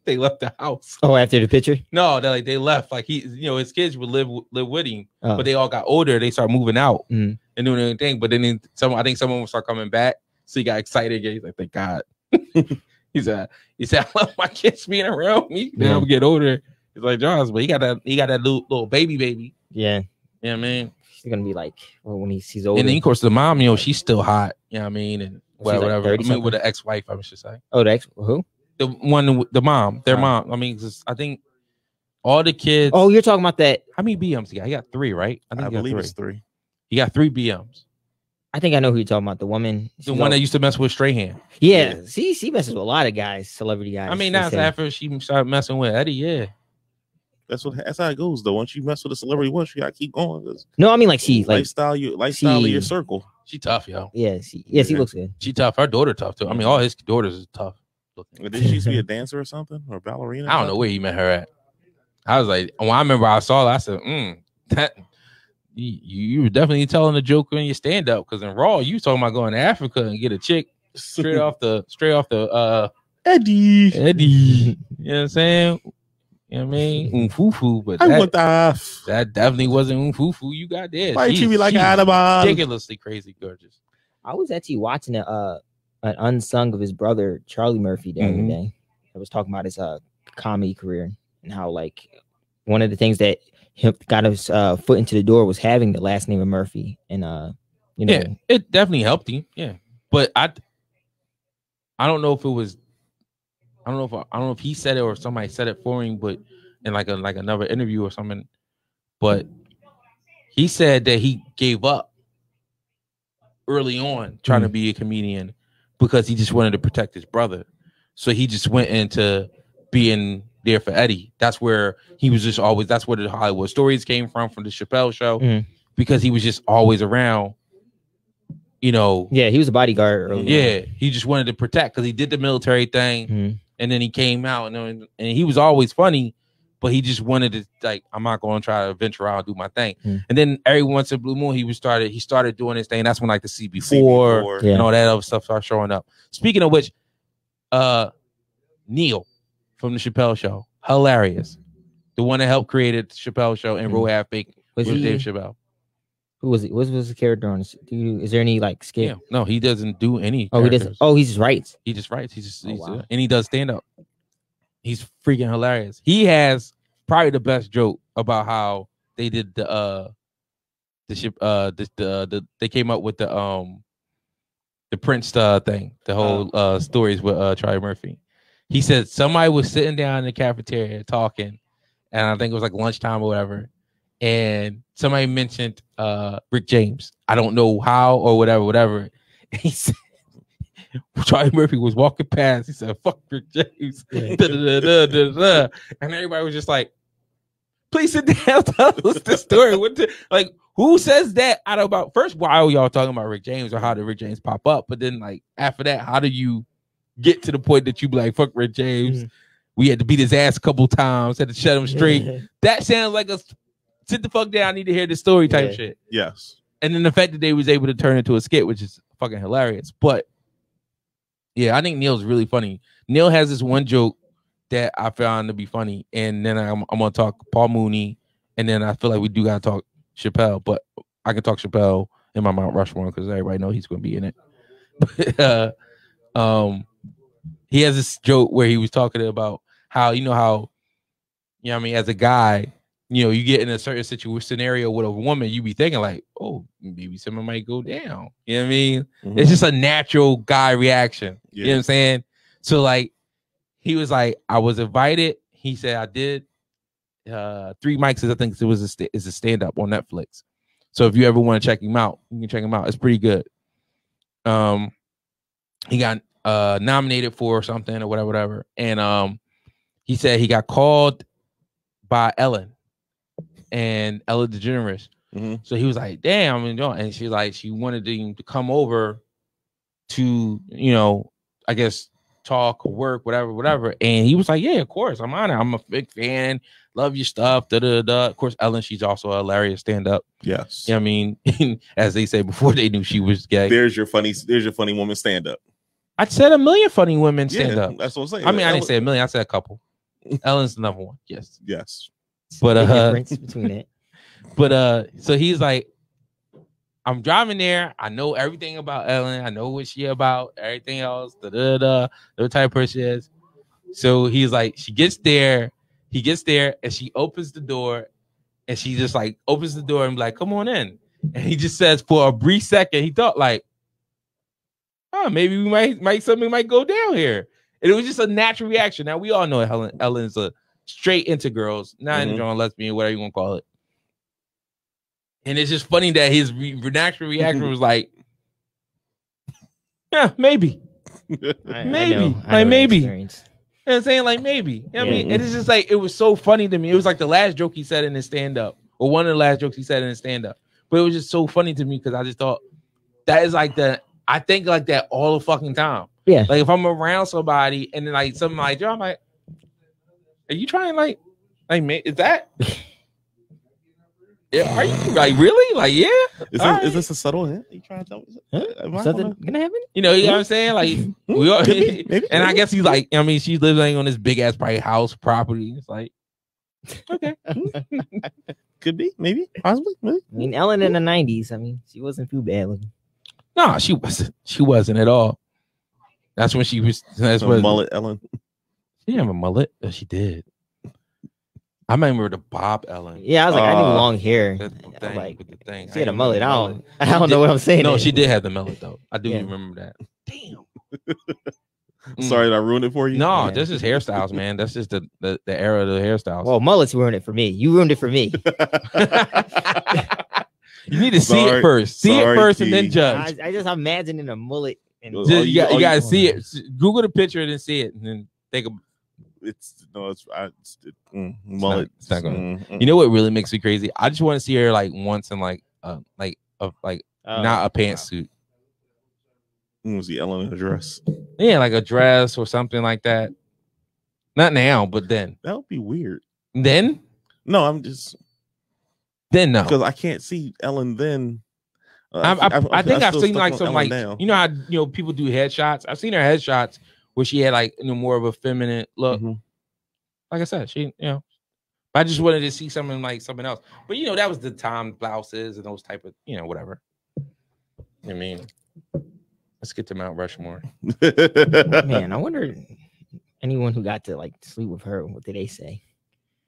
They left the house. Oh, after the picture? No, they left. Like his kids would live with him, but they all got older. They start moving out and doing anything. But then I think someone will start coming back. So he got excited. He's like, thank God. he said, I love my kids being around me. Now we get older. He's like John's, but he got that little baby. Yeah. Yeah, man. She's gonna be like, well, when he sees older. And then of course the mom, she's still hot. You know what I mean? And whatever. Like with the ex-wife, I should say. Oh, the ex who? The one, the mom, their mom. I mean, I think all the kids. Oh, you're talking about that? How many BMs he got? He got 3, right? I believe it's 3. He got 3 BMs. I think I know who you're talking about. The woman, the one that used to mess with Strahan. Yeah, she messes with a lot of guys, celebrity guys. I mean, that's after she started messing with Eddie. Yeah, that's how it goes though. Once you mess with a celebrity once, you gotta keep going. No, I mean like she lifestyle of your circle. She tough, yo. Yeah, she looks good. She tough. Her daughter tough too. I mean, all his daughters is tough. Did she used to be a dancer or something, or ballerina? I don't know where he met her at. I was like, when I remember I saw her, I said, that you were definitely telling a joke in your stand up, because in Raw you was talking about going to Africa and get a chick straight off the Eddie. You know what I'm saying? You know what I mean? Umfufu, but that definitely wasn't Umfufu you got there. Why you be like Adama? Ridiculously crazy gorgeous. I was actually watching an unsung of his brother Charlie Murphy the other day. I was talking about his comedy career and how like one of the things that got his foot into the door was having the last name of Murphy, and you know, yeah, it definitely helped him. Yeah, but I don't know if it was. I don't know if he said it or somebody said it for him, but in like another interview or something. But he said that he gave up early on trying to be a comedian because he just wanted to protect his brother. So he just went into being there for Eddie. That's where he was just always. That's where the Hollywood Stories came from the Chappelle Show, because he was just always around. You know. Yeah, he was a bodyguard early on. He just wanted to protect because he did the military thing. And then he came out and he was always funny, but he just wanted to, like, I'm not going to try to venture out and do my thing. And then every once in a blue moon, he started doing his thing. That's when like the CB4 and all that other stuff started showing up. Speaking of which, Neil from the Chappelle Show, hilarious. The one that helped create the Chappelle Show and Roll Half Baked with Dave Chappelle. Who was it? What was the character on? Is there any like skit? Yeah. No, he doesn't do any. Oh, characters. He doesn't. Oh, he just writes. He just writes. And he does stand up. He's freaking hilarious. He has probably the best joke about how they did they came up with the Prince thing, the whole stories with Charlie Murphy. He said somebody was sitting down in the cafeteria talking, and I think it was like lunchtime or whatever. And somebody mentioned Rick James. I don't know how or whatever. And he said, Charlie Murphy was walking past. He said, "Fuck Rick James." And everybody was just like, "Please sit down. Tell us the story." Like, who says that out about first? Why are y'all talking about Rick James, or how did Rick James pop up? But then, like, after that, how do you get to the point that you be like, "Fuck Rick James"? We had to beat his ass a couple times. Had to shut him straight. That sounds like a sit the fuck down. I need to hear the story type shit. Yes. And then the fact that they was able to turn it into a skit, which is fucking hilarious. But yeah, I think Neil's really funny. Neil has this one joke that I found to be funny, and then I'm gonna talk Paul Mooney, and then I feel like we do gotta talk Chappelle, but I can talk Chappelle in my Mount Rushmore because everybody know he's gonna be in it. But he has this joke where he was talking about how what I mean, as a guy, you get in a certain scenario with a woman, you be thinking like, oh, maybe someone might go down. You know what I mean? It's just a natural guy reaction. You know what I'm saying? So like, he was like, I was invited. He said I did 3 mics. I think it was a stand-up on Netflix. So if you ever want to check him out, you can check him out. It's pretty good. He got nominated for something or whatever. And he said he got called by Ellen. And Ellen DeGeneres. So he was like, damn, and she's like, she wanted him to come over to, I guess talk or work, whatever. And he was like, yeah, of course, I'm on it. I'm a big fan. Love your stuff. Of course, Ellen, she's also a hilarious stand-up. Yes. I mean, as they say before they knew she was gay. There's your funny woman stand-up. I said a million funny women stand-up. That's what I'm saying. I mean, I didn't say a million, I said a couple. Ellen's the number one. Yes. But difference between it. But so he's like, I'm driving there. I know everything about Ellen. I know what she about. Everything else. The type of person she is. So he's like, she gets there. He gets there, and she opens the door, and she just like opens the door and be like, "Come on in." And he just says, for a brief second, he thought like, "Oh, maybe we might something might go down here." And it was just a natural reaction. Now we all know Ellen's a straight into girls, not into lesbian, whatever you want to call it. And it's just funny that his natural reaction was like, Yeah, maybe. Maybe. Like maybe. You know what I'm saying? Like maybe. You know what I mean? And it's just like it was so funny to me. It was like the last joke he said in his stand-up, or one of the last jokes he said in his stand-up. But it was just so funny to me because I just thought that is like I think like that all the fucking time. Yeah. Like if I'm around somebody and then like something like, I'm like, are you trying like is that? Yeah, are you like really? Like, yeah. Is this a subtle hint? Are you trying to tell me something gonna happen? You know what I'm saying? Like we are, maybe. I guess he's like, I mean, she lives like on this big ass probably house property. It's like, okay. Could be, maybe, possibly, maybe. I mean, Ellen in the 90s. I mean, she wasn't too bad looking. No, she wasn't. She wasn't at all. That's when she was. That's what mullet Ellen. She didn't have a mullet. Oh, she did. I remember the Bob Ellen. Yeah, I was like, I need long hair. She had a mullet. I don't know what I'm saying. No, she did have the mullet though. I do remember that. Damn. Sorry, did I ruin it for you? No, this is hairstyles, man. That's just the era of the hairstyles. Well, mullets ruined it for me. You ruined it for me. You need to see it first. See it first and then judge. I just imagining a mullet. And you gotta see it. Google the picture and then see it, and then think of mullet. It's not gonna. You know what really makes me crazy? I just want to see her like once in not a pantsuit. Was the Ellen in a dress? Yeah, like a dress or something like that. Not now, but then. That would be weird. Then? No, I'm just. Then no, because I can't see Ellen then. I think I've seen like some Ellen like now. You know how people do headshots. I've seen her headshots where she had like more of a feminine look. Mm-hmm. Like I said, she I just wanted to see something like something else. But that was the time blouses and those type of whatever. I mean, let's get to Mount Rushmore. Man, I wonder anyone who got to like sleep with her. What did they say?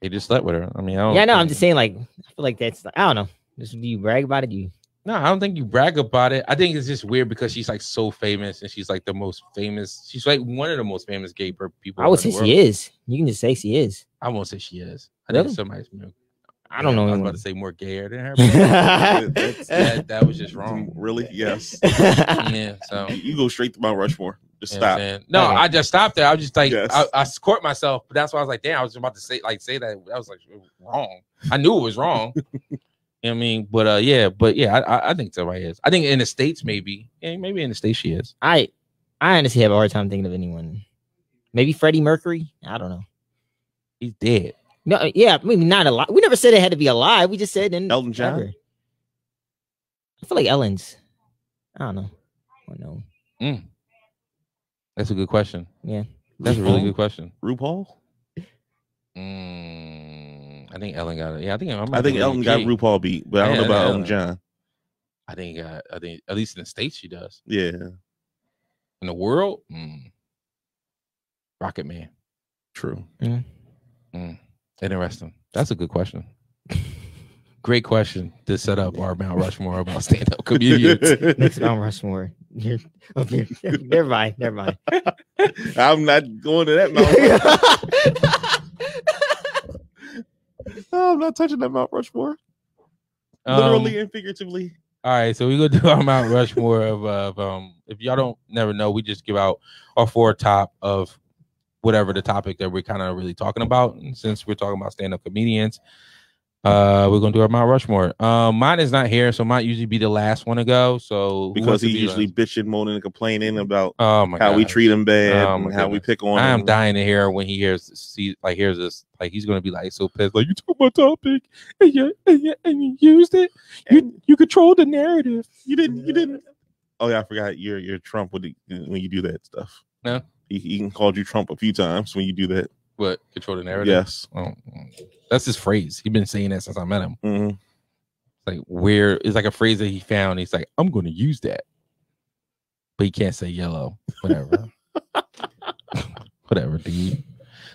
They just slept with her. I mean, I'm just saying. Like, I feel like that's. I don't know. Do you brag about it? No, I don't think you brag about it. I think it's just weird because she's like so famous and she's like the most famous. She's like one of the most famous gay people. I would say she is. You can just say she is. I won't say she is. I really? think somebody's. I don't know. I was about to say more gayer than her. That was just wrong. Really? Yes. Yeah. So you go straight to Mount Rushmore. Just stop. No, I just stopped there. I was just like, I caught myself, but that's why I was like, damn, I was about to say that. I was like, wrong. I knew it was wrong. You know what I mean? But I think somebody is. I think in the States, maybe in the States she is. I honestly have a hard time thinking of anyone. Maybe Freddie Mercury. I don't know. He's dead. No, yeah, maybe not alive. We never said it had to be alive. We just said Elton John. Ever. I feel like Ellen's. I don't know. That's a good question. Yeah, that's a really good question. RuPaul. I think Ellen got it. Yeah, I think Ellen got RuPaul beat, but I don't know about Elton John. I think at least in the States she does. Yeah. In the world, Rocket Man. True. Interesting. That's a good question. Great question to set up our Mount Rushmore about stand-up comedians. Next Mount Rushmore. Never mind. I'm not going to that Mount. I'm not touching that Mount Rushmore. Literally and figuratively. All right, so we're gonna do our Mount Rushmore of if y'all never know, we just give out our 4 top of whatever the topic that we're kind of really talking about. And since we're talking about stand-up comedians, we're gonna do our Mount Rushmore. Mine is not here, so might usually be the last one to go. So because he usually bitching, moaning, and complaining about how we treat him bad, and how we pick on him. I am dying to hear when he hears this. Like he's gonna be like so pissed. Like you took my topic and you used it. You controlled the narrative. You didn't. Oh yeah, I forgot. You're Trump when you do that stuff. No, he called you Trump a few times when you do that. What, control the narrative? Yes. Oh, that's his phrase. He's been saying that since I met him. Mm-hmm. Like it's like a phrase that he found. He's like, I'm going to use that, but he can't say yellow. Whatever. Whatever, dude.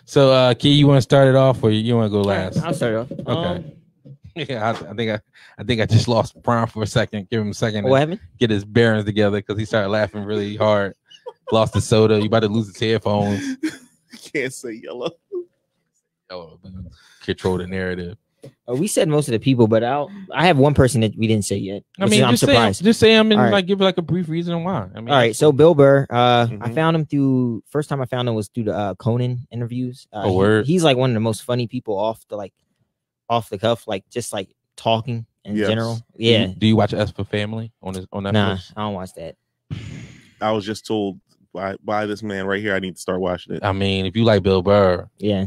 So, Key, you want to start it off, or you want to go last? I'll start it off. Okay. Yeah, I think I just lost Brian for a second. Give him a second. What happened? Get his bearings together because he started laughing really hard. Lost the soda. You about to lose his headphones. Can't say yellow. Control the narrative. We said most of the people, but I have one person that we didn't say yet. I mean, I'm surprised. Just say him and right. like give like a brief reason why. I mean, all right. So Bill Burr, I found him through. First time I found him was through the Conan interviews. He's like one of the most funny people off the cuff, like just like talking in general. Yeah. Do you watch S for Family on Netflix? Nah, I don't watch that. I was just told by this man right here I need to start watching it. I mean, if you like Bill Burr, yeah,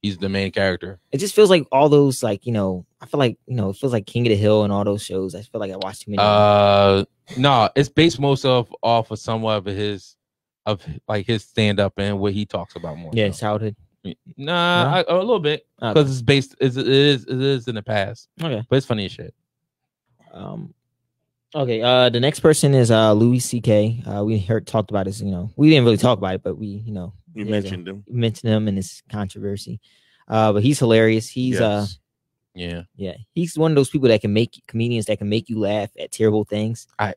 he's the main character. It just feels like all those like, I feel like, it feels like King of the Hill and all those shows. I feel like I watched too many. No, it's based most off of somewhat of his stand up and what he talks about more. Yeah, childhood. Nah, a little bit because it's based. It is in the past. Okay, but it's funny as shit. Okay. The next person is Louis C.K. We talked about his. We didn't really talk about it, but we mentioned him. Mentioned him in this controversy. But he's hilarious. He's yeah. He's one of those people that can make comedians that can make you laugh at terrible things. I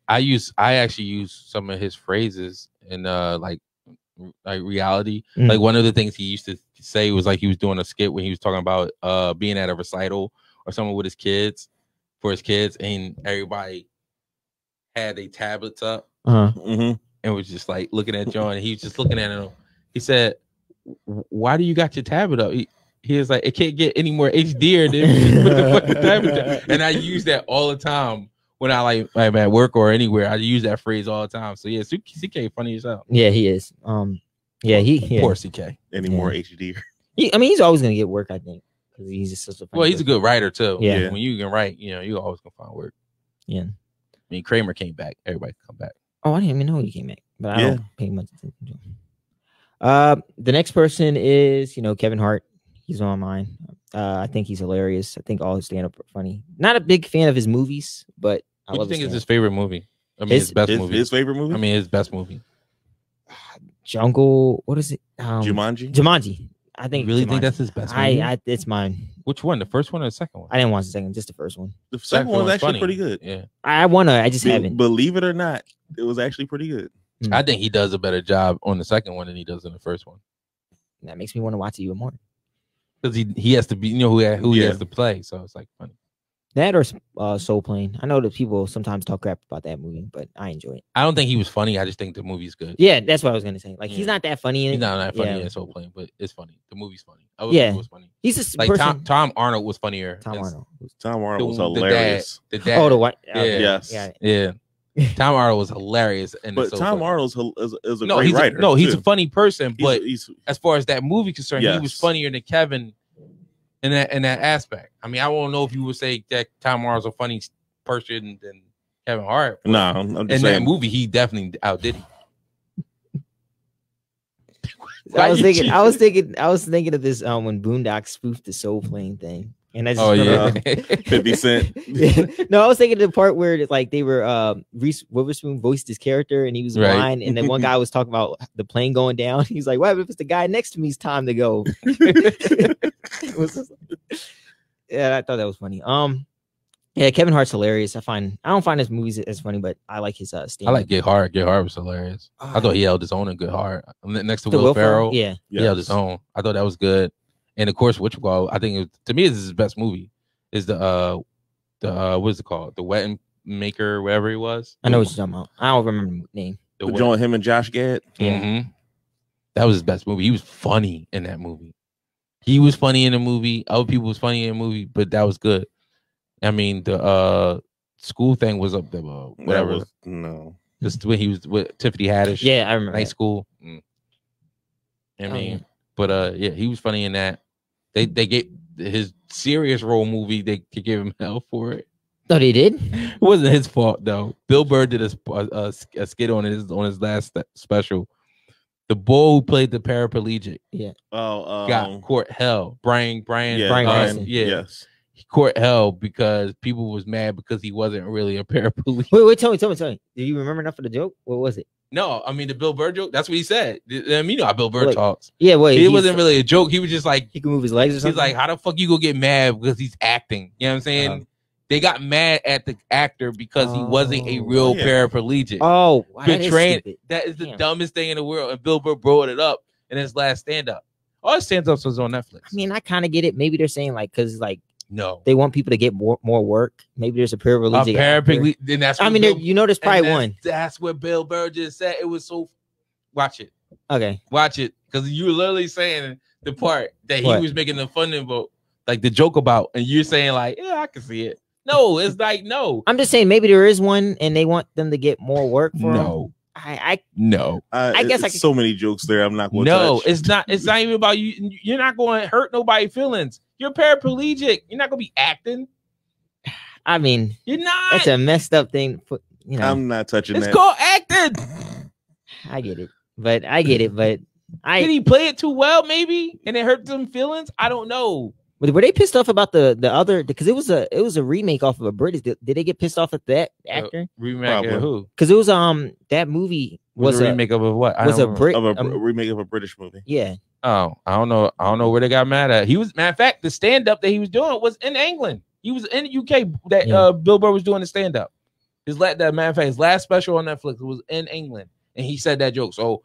actually use some of his phrases in like reality. Like one of the things he used to say was like he was doing a skit when he was talking about being at a recital or something with his kids and everybody had their tablets up and was just like looking at John and he was just looking at him. He said, "Why do you got your tablet up?" He was like, "It can't get any more HD'er than put the fucking tablet down." And I use that all the time when I'm at work or anywhere. I use that phrase all the time. So yeah, CK funny as hell. Yeah, he is. Poor CK. Any more HD'er? He's always gonna get work, I think, because he's just such a funny he's a good writer too. Yeah. When you can write, you always gonna find work. Yeah. I mean, Kramer came back. Everybody can come back. Oh, I didn't even know he came back, but I don't pay much attention to him. The next person is, Kevin Hart. He's on mine. I think he's hilarious. I think all his stand-up are funny. Not a big fan of his movies, but what do you think is his favorite movie? I mean, his best movie. His favorite movie? I mean, his best movie. Jungle. What is it? Jumanji. I think. You really think that's his best movie? It's mine. Which one? The first one or the second one? I didn't watch the second. Just the first one. The second one's actually pretty good. Yeah. I just haven't. Believe it or not, it was actually pretty good. I think he does a better job on the second one than he does in the first one. That makes me want to watch it even more. Because he has to be, who he has to play. So it's like funny. That or Soul Plane. I know that people sometimes talk crap about that movie, but I enjoy it. I don't think he was funny. I just think the movie's good. Yeah, that's what I was gonna say. Like he's not that funny in it. He's not that funny in Soul Plane, but it's funny. The movie's funny. It was funny. He's like Tom Arnold was funnier. Tom Arnold was hilarious. The dad. Oh, the what? Yes. Yeah. Tom Arnold was hilarious. But Tom Arnold is a great writer. He's a funny person. But as far as that movie concerned, he was funnier than Kevin in that aspect. I mean, I won't know if you would say that Tom Arnold's a funny person than Kevin Hart. No, I'm just saying. That movie, he definitely outdid him. I was thinking of this when Boondock spoofed the Soul Plane thing. And I just 50 Cent. No, I was thinking the part where they were Reese Witherspoon voiced his character and he was blind, and then one guy was talking about the plane going down. He's like, "What if it's the guy next to me? It's time to go." Yeah, I thought that was funny. Yeah, Kevin Hart's hilarious. I don't find his movies as funny, but I like his stand-up. I like Get Hard. Get Hard was hilarious. I thought he held his own in Good Hard. Next to Will Ferrell. Yeah. He held his own. I thought that was good. And of course, I think to me, this is his best movie. Is the what is it called? The Wedding Maker, whatever he was. I know what you're talking about. I don't remember the name. The joint him and Josh Gad. Yeah. Mm-hmm. That was his best movie. He was funny in that movie. He was funny in the movie. Other people was funny in the movie, but that was good. I mean, the school thing was up there. Whatever. Just when he was with Tiffany Haddish. Yeah, I remember. Night School. I mean, but yeah, he was funny in that. They gave his serious role movie. They could give him hell for it. No, they did. It wasn't his fault though. Bill Burr did a skit on his last special. The boy who played the paraplegic, got court hell. Brian, yes, court hell because people was mad because he wasn't really a paraplegic. Wait, tell me. Do you remember enough of the joke? What was it? No, I mean the Bill Burr joke. That's what he said. I mean, you know how Bill Burr talks. Yeah, wait. It wasn't really a joke. He was just like he could move his legs or something. He's like, how the fuck you gonna get mad because he's acting? You know what I'm saying? They got mad at the actor because he wasn't a real paraplegic. Oh, that is the dumbest thing in the world. And Bill Burr brought it up in his last stand-up. All stand-ups was on Netflix. I mean, I kind of get it. Maybe they're saying like because like no, they want people to get more work. Maybe there's a paraplegic. Then that's. I mean, there's probably one. That's what Bill Burr just said. It was so. Watch it. Okay. Watch it because you were literally saying the part that he was making the fun about, like the joke about, and you're saying like, yeah, I can see it. No, it's like no. I'm just saying maybe there is one, and they want them to get more work for no. them. I guess I could, so many jokes there. I'm not going. No, it's not. It's not even about you. You're not going to hurt nobody's feelings. You're paraplegic. You're not going to be acting. I mean, you're not. It's a messed up thing. You know, I'm not touching that. It's called acting. I get it, but did he play it too well? Maybe, and it hurt some feelings. I don't know. Were they pissed off about the other? Because it was a remake off of a British. Did they get pissed off at that actor? Remake of who? Because it was that movie was a remake of what? Was a remake of a British movie. Yeah. Oh, I don't know where they got mad at. He was, matter of fact, the stand up that he was doing was in England. He was in the UK. That Bill Burr was doing the stand up. Matter of fact, his last special on Netflix was in England, and he said that joke. So.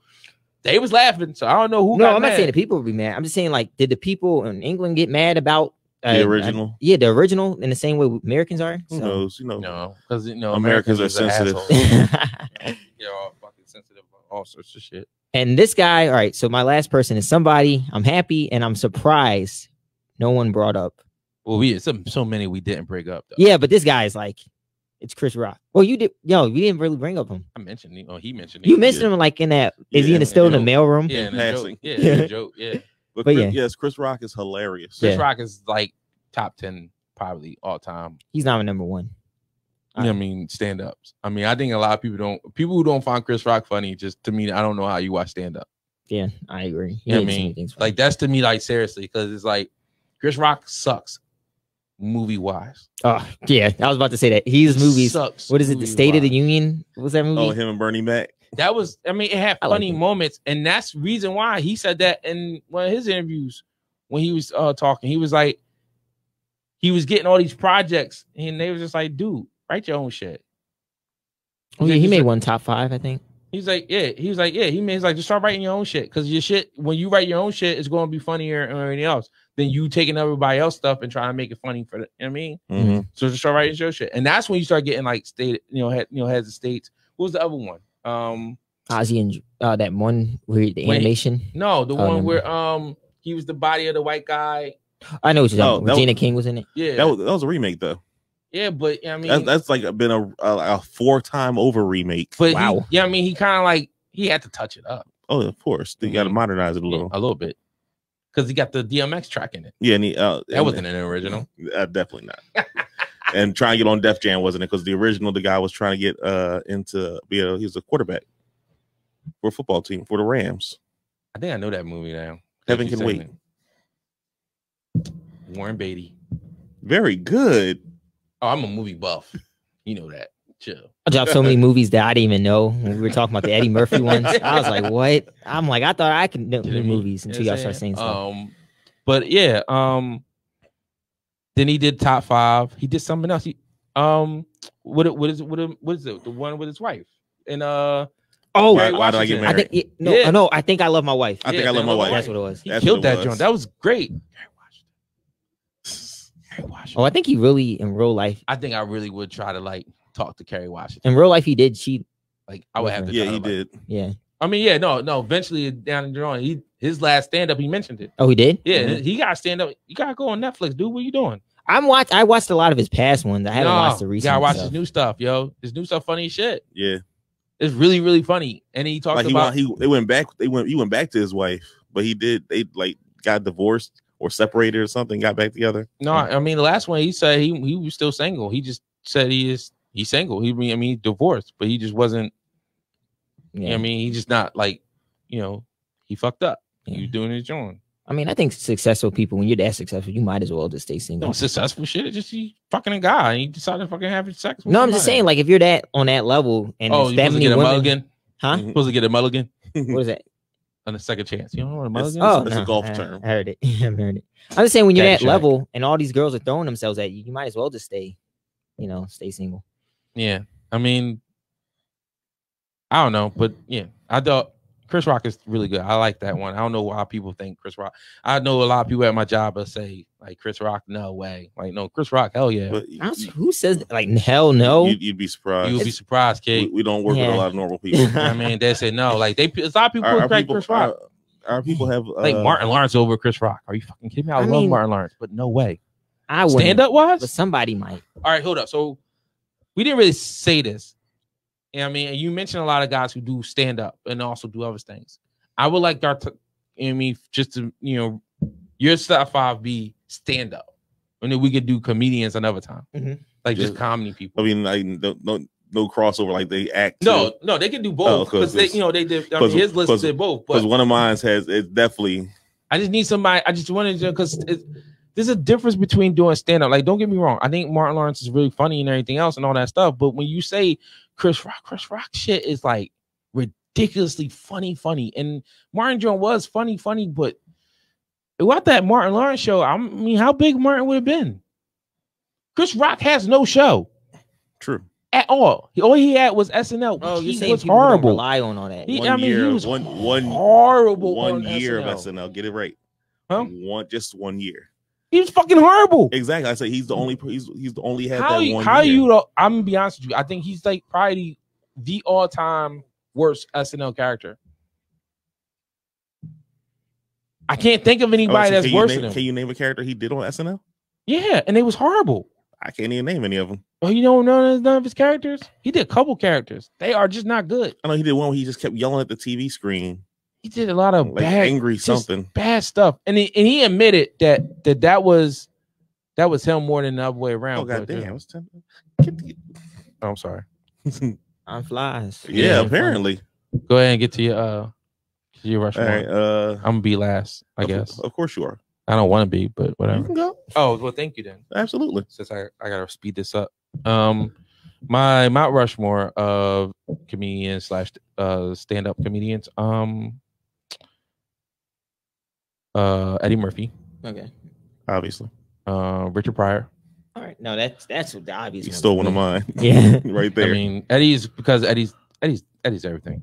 They was laughing, so I don't know who. No, I'm not saying the people would be mad. I'm just saying, like, did the people in England get mad about the original? The original, in the same way Americans are. Who knows? No, because Americans are sensitive. You're all fucking sensitive about all sorts of shit. And this guy, all right. So my last person is somebody I'm happy and I'm surprised no one brought up. Well, we so many we didn't bring up. Though. Yeah, but this guy is like. It's Chris Rock. Well, you did. Yo, we didn't really bring up him. I mentioned him. Oh, he mentioned him. You mentioned him like in that. Is he still in the mailroom? Yeah, in passing. Yeah, joke. Yeah. But yes, Chris Rock is hilarious. Chris Rock is like top 10 probably all time. He's not my number one. I mean, stand-ups. I mean, I think a lot of people who don't find Chris Rock funny. Just to me, I don't know how you watch stand-up. Yeah, I agree. You know what I mean? Like that's to me, like seriously, because it's like Chris Rock sucks. Movie wise, oh yeah, I was about to say that his movies. Sucks what is it? The State of the Union. What was that movie? Oh, him and Bernie Mac. That was. I mean, it had funny moments, and that's the reason why he said that in one of his interviews when he was talking. He was like, he was getting all these projects, and they was just like, "Dude, write your own shit." Oh yeah, he made one top 5, I think. He's like, yeah. He was like, yeah. He made like just start writing your own shit because your shit when you write your own shit, it's going to be funnier than anything else. Than you taking everybody else stuff and trying to make it funny for the, you know what I mean? Mm-hmm. So just start writing your shit, and that's when you start getting like heads of states. What was the other one? Ozzy and that one where the animation. No, the one where he was the body of the white guy. I know what you're talking about. Regina King was in it. Yeah, that was a remake though. Yeah, but I mean that's like been a 4-time over remake. But wow. I mean he kind of like he had to touch it up. Oh, of course, you got to modernize it a little bit. Because he got the DMX track in it. Yeah, and that wasn't an original. Definitely not. And trying to get on Def Jam wasn't it? Because the original, the guy was trying to get into he was a quarterback for a football team for the Rams. I think I know that movie now. Heaven Can Wait. Warren Beatty. Very good. Oh, I'm a movie buff. You know that. Chill. I dropped so many movies that I didn't even know when we were talking about the Eddie Murphy ones. I was like, what? I'm like, I thought I could know the movies until y'all start saying stuff. But yeah, then he did top 5. He did something else. He what is it? The one with his wife. And why did I get married? I think I Love My Wife. I think I Love My Wife. That's what it was. He killed that joint. That was great. Oh, I think he really in real life. I think I really would try to like talk to Kerry Washington. In real life, he did cheat. Like I would have to. Yeah, he did. Yeah. I mean, yeah, no. Eventually, down the line, his last stand up, he mentioned it. Oh, he did. Yeah, he got to stand up. You gotta go on Netflix, dude. What are you doing? I watched a lot of his past ones. I haven't watched the recent. You gotta watch his new stuff, yo. His new stuff, funny as shit. Yeah, it's really, really funny. And he talked about he went back to his wife, but they like got divorced or separated or something, got back together. No, I mean the last one he said he was still single. He just said he's single. He divorced, but he just wasn't. Yeah. You know what I mean, he just not like, he fucked up. Yeah. He was doing his own. I mean, I think successful people, when you're that successful, you might as well just stay single. No, successful shit is just he fucking a guy and he decided to fucking have sex with somebody. I'm just saying, like, if you're that on that level and you're that many women, mulligan? Huh? You're supposed to get a mulligan? What is that? On a second chance. You don't know what a mulligan is? It's a golf term. I heard it. I've heard it. I'm just saying, when you're that level and all these girls are throwing themselves at you, you might as well just stay single. Yeah. I mean, I don't know, but yeah, I thought Chris Rock is really good. I like that one. I don't know why people think Chris Rock. I know a lot of people at my job that say like Chris Rock, no way. Like no, Chris Rock, hell yeah. But who says that? Like hell no? You'd be surprised. You would be surprised, kid. We don't work with a lot of normal people. I mean, they say no. Like a lot of people respect Chris Rock. Our people have like Martin Lawrence over Chris Rock. Are you fucking kidding me? I love Martin Lawrence, but no way. I wouldn't. Stand up wise, but somebody might. All right, hold up. So we didn't really say this. I mean, you mentioned a lot of guys who do stand up and also do other things. I would like our, just to your top 5 be stand up, and then we could do comedians another time, like just comedy people. I mean, like no crossover, like they act. No, they can do both because they did. I mean, his list did both. Because one of mine it's definitely. I just need somebody. I just wanted to because there's a difference between doing stand up. Like, don't get me wrong. I think Martin Lawrence is really funny and everything else and all that stuff. But when you say Chris Rock shit is like ridiculously funny. And Martin Jones was funny, but without that Martin Lawrence show, I mean, how big Martin would have been? Chris Rock has no show. True. At all. All he had was SNL. Oh, you was horrible. Rely on all that. He was one horrible. 1 year of SNL. Get it right. Huh? Just 1 year. He was fucking horrible. Exactly. I say he's the only. He's the only had that 1 year. I'm gonna be honest with you. I think he's like probably the all-time worst SNL character. I can't think of anybody that's worse than him. Can you name a character he did on SNL? Yeah, and it was horrible. I can't even name any of them. Oh, you don't know none of his characters? He did a couple characters. They are just not good. I know he did one where he just kept yelling at the TV screen. He did a lot of like angry something, bad stuff, and he admitted that was him more than the other way around. Oh goddamn! I'm sorry. On flies. Yeah, apparently. Go ahead and get to your Rushmore. All right, I'm gonna be last, I guess. Of course you are. I don't want to be, but whatever. You can go. Oh well, thank you then. Absolutely. Since I gotta speed this up. My Mount Rushmore of comedians / stand-up comedians. Eddie Murphy. Okay. Obviously. Richard Pryor. All right. No, that's what the obvious. You stole one of mine. Yeah. Right there. I mean, Eddie's everything.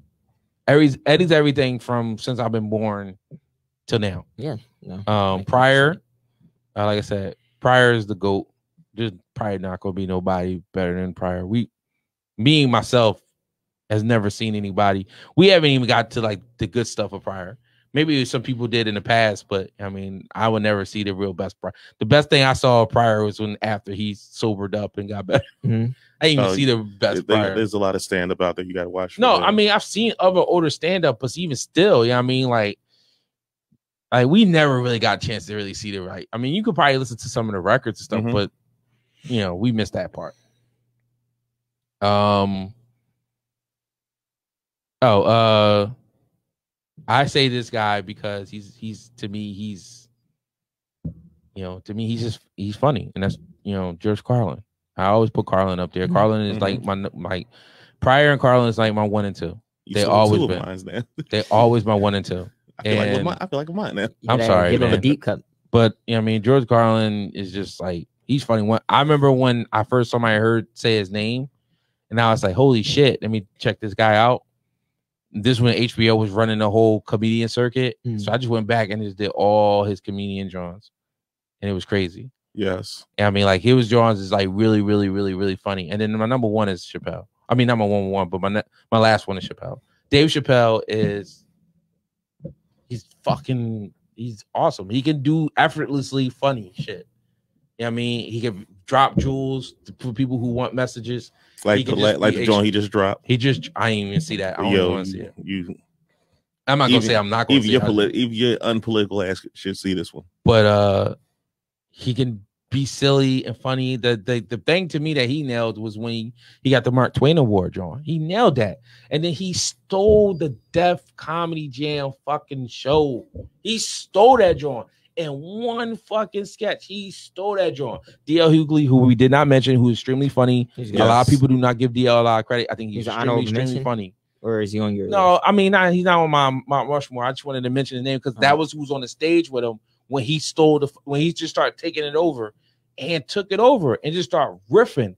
Eddie's everything from since I've been born till now. Yeah. No. Pryor, like I said, Pryor is the GOAT. There's probably not gonna be nobody better than Pryor. Me myself has never seen anybody. We haven't even got to like the good stuff of Pryor. Maybe some people did in the past, but I mean, I would never see the real best Pryor. The best thing I saw of Pryor was when after he sobered up and got better. Mm-hmm. I didn't even see the best Pryor. There's a lot of stand-up out there you got to watch. No, I mean, I've seen other older stand-up, but even still, I mean, like we never really got a chance to really see the right. I mean, you could probably listen to some of the records and stuff, but we missed that part. I say this guy because he's to me he's funny, and that's George Carlin. I always put Carlin up there. Carlin is like my Pryor and Carlin is like my 1 and 2. They always been. They always my 1 and 2. I feel like mine now. I'm sorry, give man. him a deep cut. But I mean, George Carlin is just like he's funny. I remember when I first heard say his name, and I was like, "Holy shit! Let me check this guy out." This when HBO was running the whole comedian circuit, so I just went back and just did all his comedian drawings, and it was crazy. Yes, and I mean, like his drawings is like really, really, really, really funny. And then my number 1 is Chappelle. I mean, not my 1, but my last one is Chappelle. Dave Chappelle is he's awesome. He can do effortlessly funny shit. I mean, he can drop jewels for people who want messages. Like the joint he just dropped. I didn't even see that. I don't want to see it. I'm not gonna say I'm not gonna see it. Even your unpolitical ass should see this one. But he can be silly and funny. The thing to me that he nailed was when he got the Mark Twain Award drawn. He nailed that. And then he stole the Def Comedy Jam fucking show. He stole that drawing. In one fucking sketch, he stole that drawing. DL Hughley, who we did not mention, who is extremely funny. A lot of people do not give DL a lot of credit. I think he's extremely funny. Or is he on your list? I mean, he's not on my Mount Rushmore. I just wanted to mention the name because that was who's on the stage with him when he when he just started taking it over and took it over and just started riffing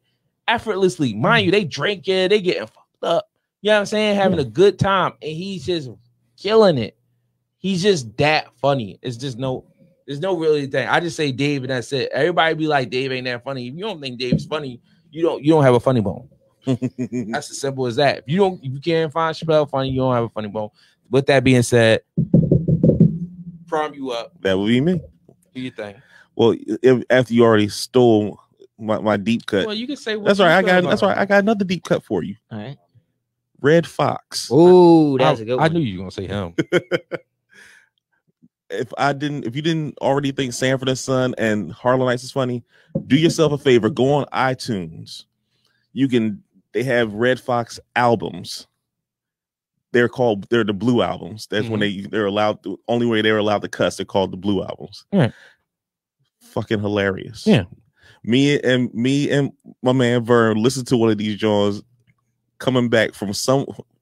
effortlessly. Mind you, they drinking, they getting fucked up. You know what I'm saying? Having a good time. And he's just killing it. He's just that funny. It's just there's no really thing. I just say Dave and that's it. Everybody be like, Dave ain't that funny. If you don't think Dave's funny, you don't have a funny bone. That's as simple as that. If you can't find Chappelle funny, you don't have a funny bone. With that being said, prom you up. That would be me. Do your thing. Well, after you already stole my deep cut. Well, you can say that's right. I got another deep cut for you. All right. Red Fox. Oh, that's a good one. I knew you were gonna say him. If you didn't already think Sanford and Son and Harlem Nights is funny, do yourself a favor. Go on iTunes. They have Red Fox albums. They're the Blue albums. That's when they're allowed to, only way they're allowed to cuss. They're called the Blue albums. Yeah. Fucking hilarious. Yeah. Me and my man Vern listened to one of these Johns coming back from I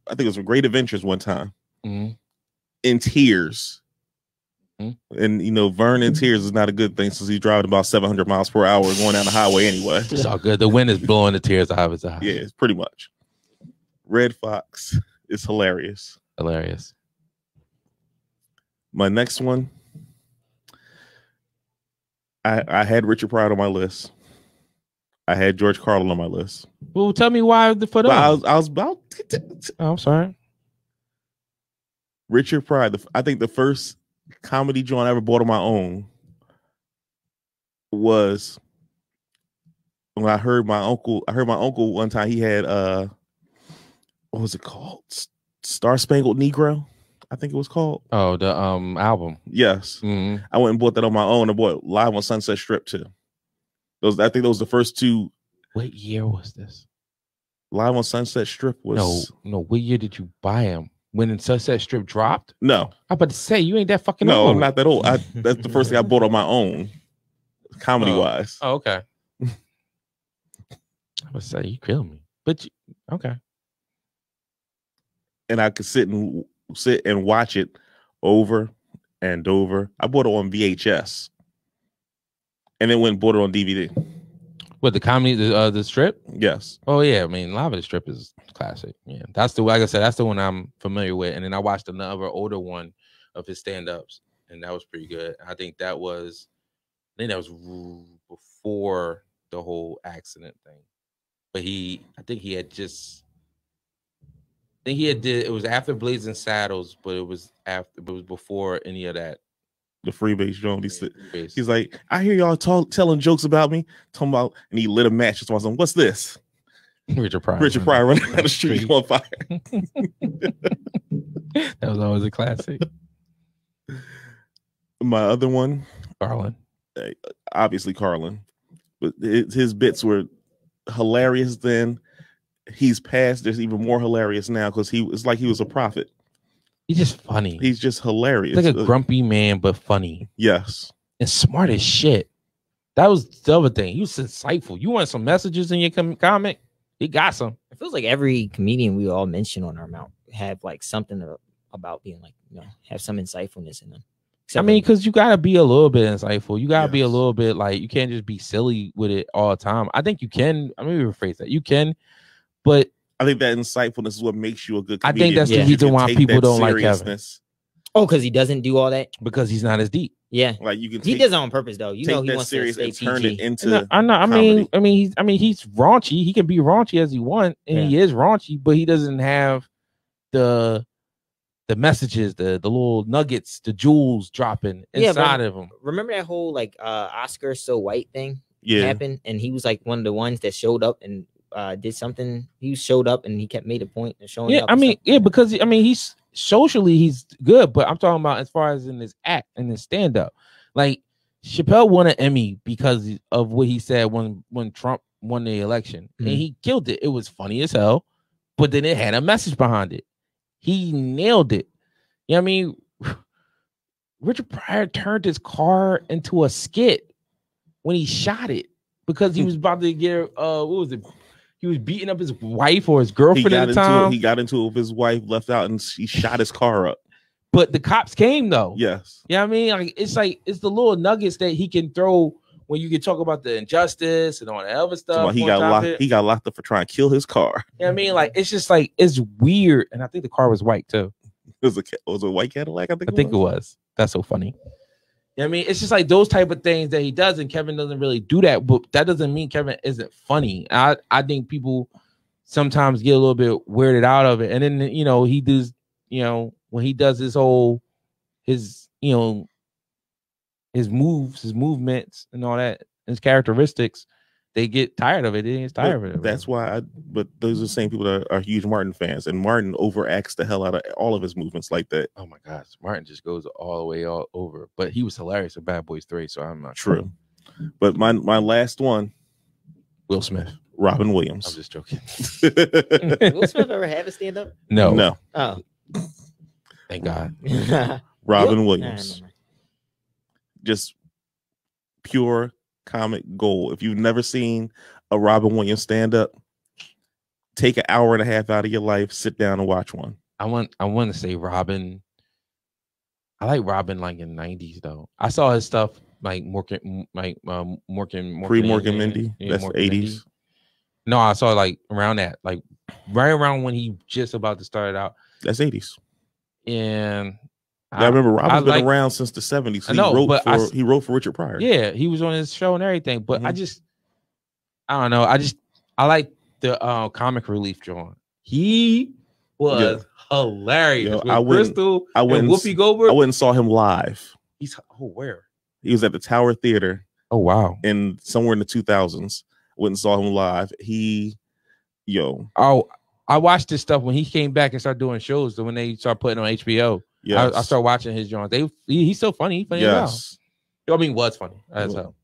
think it was from Great Adventures one time in tears. And Vern in tears is not a good thing since he's driving about 700 miles per hour going down the highway anyway. It's all good. The wind is blowing the tears out of his eyes. Yeah, it's pretty much. Red Fox is hilarious. Hilarious. My next one, I had Richard Pryor on my list. I had George Carlin on my list. Well, tell me why for them. I was about. Oh, I'm sorry. Richard Pryor. I think the first comedy joint I ever bought on my own was when I heard my uncle. I heard my uncle one time. He had what was it called? Star Spangled Negro, I think it was called. Oh, the album. Yes. I went and bought that on my own. I bought Live on Sunset Strip too. I think those the first two. What year was this? Live on Sunset Strip was no. What year did you buy them? When Sunset Strip dropped? No. I'm about to say you ain't that fucking old. No, I'm not that old. That's the first thing I bought on my own, comedy wise. Oh, okay. I would say you kill me, but okay. And I could sit and watch it over and over. I bought it on VHS, and then went and bought it on DVD. What, the comedy, the strip? Yes. Oh yeah, I mean, Live at the Strip is classic. Yeah, that's like I said, that's the one I'm familiar with. And then I watched another older one of his stand-ups, and that was pretty good. I think that was before the whole accident thing. But it was after Blazing Saddles, but it was before any of that. The Freebase joint. He's like, I hear y'all telling jokes about me. Talking about, and he lit a match. Just something. What's this? Richard Pryor running down the street on fire. That was always a classic. My other one, Carlin. Obviously Carlin, but his bits were hilarious then. He's past. There's even more hilarious now because it's like he was a prophet. He's just funny. He's just hilarious. Like a grumpy man, but funny. Yes. And smart as shit. That was the other thing. He was insightful. You want some messages in your comic? He got some. It feels like every comedian we all mention on our mount have like something about being like, have some insightfulness in them. Because you got to be a little bit insightful. You got to be a little bit like, you can't just be silly with it all the time. I think you can. Let me rephrase that. You can, but I think that insightfulness is what makes you a good comedian. I think that's the reason why people don't like Kevin. Oh, because he doesn't do all that? Because he's not as deep. Yeah. Like you can he does it on purpose though. He wants to stay turn PG. it into I mean he's raunchy. He can be raunchy as he wants, and he is raunchy, but he doesn't have the messages, the little nuggets, the jewels dropping inside of him. Remember that whole like Oscar So White thing happened, and he was like one of the ones that showed up and did something. He showed up and he made a point of showing up. Because he's socially he's good, but I'm talking about as far as in his act and his stand-up. Like Chappelle won an Emmy because of what he said when Trump won the election, and he killed it. It was funny as hell, but then it had a message behind it. He nailed it. You know what I mean? Richard Pryor turned his car into a skit when he shot it because he was about to get what was it? He was beating up his wife or his girlfriend at the time. He got into it with his wife, left out, and he shot his car up. But the cops came though. Yes. Yeah, you know what I mean, it's the little nuggets that he can throw when you can talk about the injustice and all that other stuff. He got locked up for trying to kill his car. You know what I mean? Like it's just like it's weird. And I think the car was white too. was a white Cadillac. I think it was. That's so funny. You know what I mean, it's just like those type of things that he does, and Kevin doesn't really do that. But that doesn't mean Kevin isn't funny. I think people sometimes get a little bit weirded out of it, and then he does. When he does his moves, his movements, and all that, his characteristics, they get tired of it. They get tired of it. That's why. But those are the same people that are huge Martin fans, and Martin overacts the hell out of all of his movements like that. Oh my gosh, Martin just goes all the way all over. But he was hilarious in Bad Boys 3, so I'm not true. Sure. But my last one, Will Smith, Robin Williams. I'm just joking. Will Smith ever have a stand up? No. Oh, thank God. Robin Williams. Just pure comic gold. If you've never seen a Robin Williams stand up, take an hour and a half out of your life, sit down and watch one. I want to say Robin. I like Robin like in the 90s though. I saw his stuff like Morgan Mindy. Yeah, that's Morgan 80s. Mindy. No, I saw like around that, like right around when he just about to start it out. That's 80s. And I remember Robin's been around since the 70s. He wrote for Richard Pryor. Yeah, he was on his show and everything. But I don't know. I like the comic relief John. He was hilarious. With Crystal and Whoopi Goldberg. I went and saw him live. Where? He was at the Tower Theater. Oh wow. Somewhere in the 2000s. I went and saw him live. I watched this stuff when he came back and started doing shows. So when they started putting on HBO. Yes. I started watching his John. He's so funny. Yes. I mean, was funny as hell.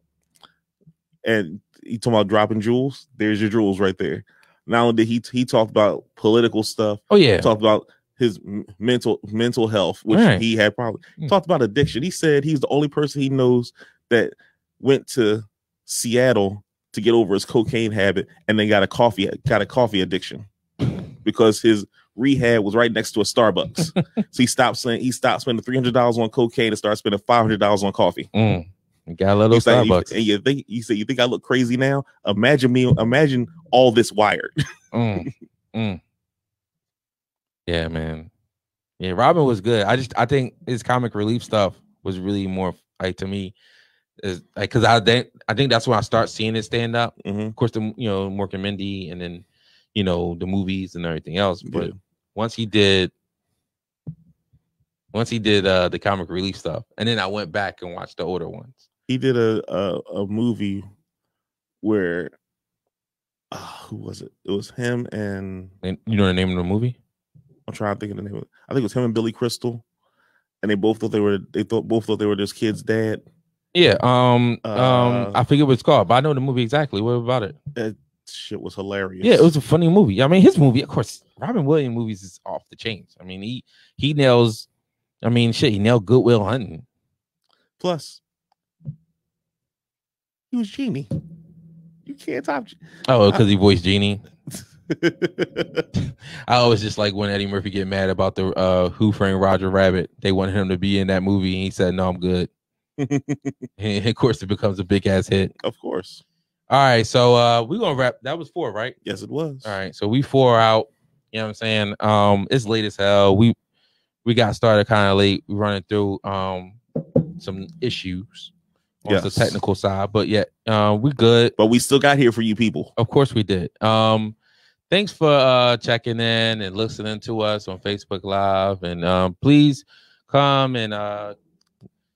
And you talking about dropping jewels? There's your jewels right there. Not only did he talked about political stuff. Oh yeah. Talked about his mental health, which he had probably talked about addiction. He said he's the only person he knows that went to Seattle to get over his cocaine habit and then got a coffee addiction because his rehab was right next to a Starbucks. So he stopped spending $300 on cocaine and started spending $500 on coffee. Got a little Starbucks. And you think I look crazy now? Imagine all this wired. Yeah, man. Yeah, Robin was good. I think his comic relief stuff was really more like to me is like because I think that's when I start seeing it stand up. Of course, Morgan Mindy and then the movies and everything else. But once he did the comic relief stuff, and then I went back and watched the older ones. He did a movie where who was it? It was him and you know the name of the movie? I'm trying to think of the name of it. I think it was him and Billy Crystal, and they both thought they were this kid's dad. Yeah. I forget what it's called, but I know the movie exactly. What about it? That shit was hilarious. Yeah, it was a funny movie. I mean, his movie, of course, Robin Williams movies is off the chains. I mean, he nails. I mean, shit, he nailed Good Will Hunting. Plus, he was Genie. You can't top. Oh, because he voiced Genie. I always just like when Eddie Murphy get mad about the Who Framed Roger Rabbit. They wanted him to be in that movie, and he said, "No, I'm good." And of course, it becomes a big ass hit. Of course. All right, so we're gonna wrap. That was 4, right? Yes, it was. All right, so we 4 out. You know what I'm saying? It's late as hell. We got started kind of late. We're running through some issues on the technical side, but yeah, we good. But we still got here for you people. Of course we did. Thanks for checking in and listening to us on Facebook Live, and please come and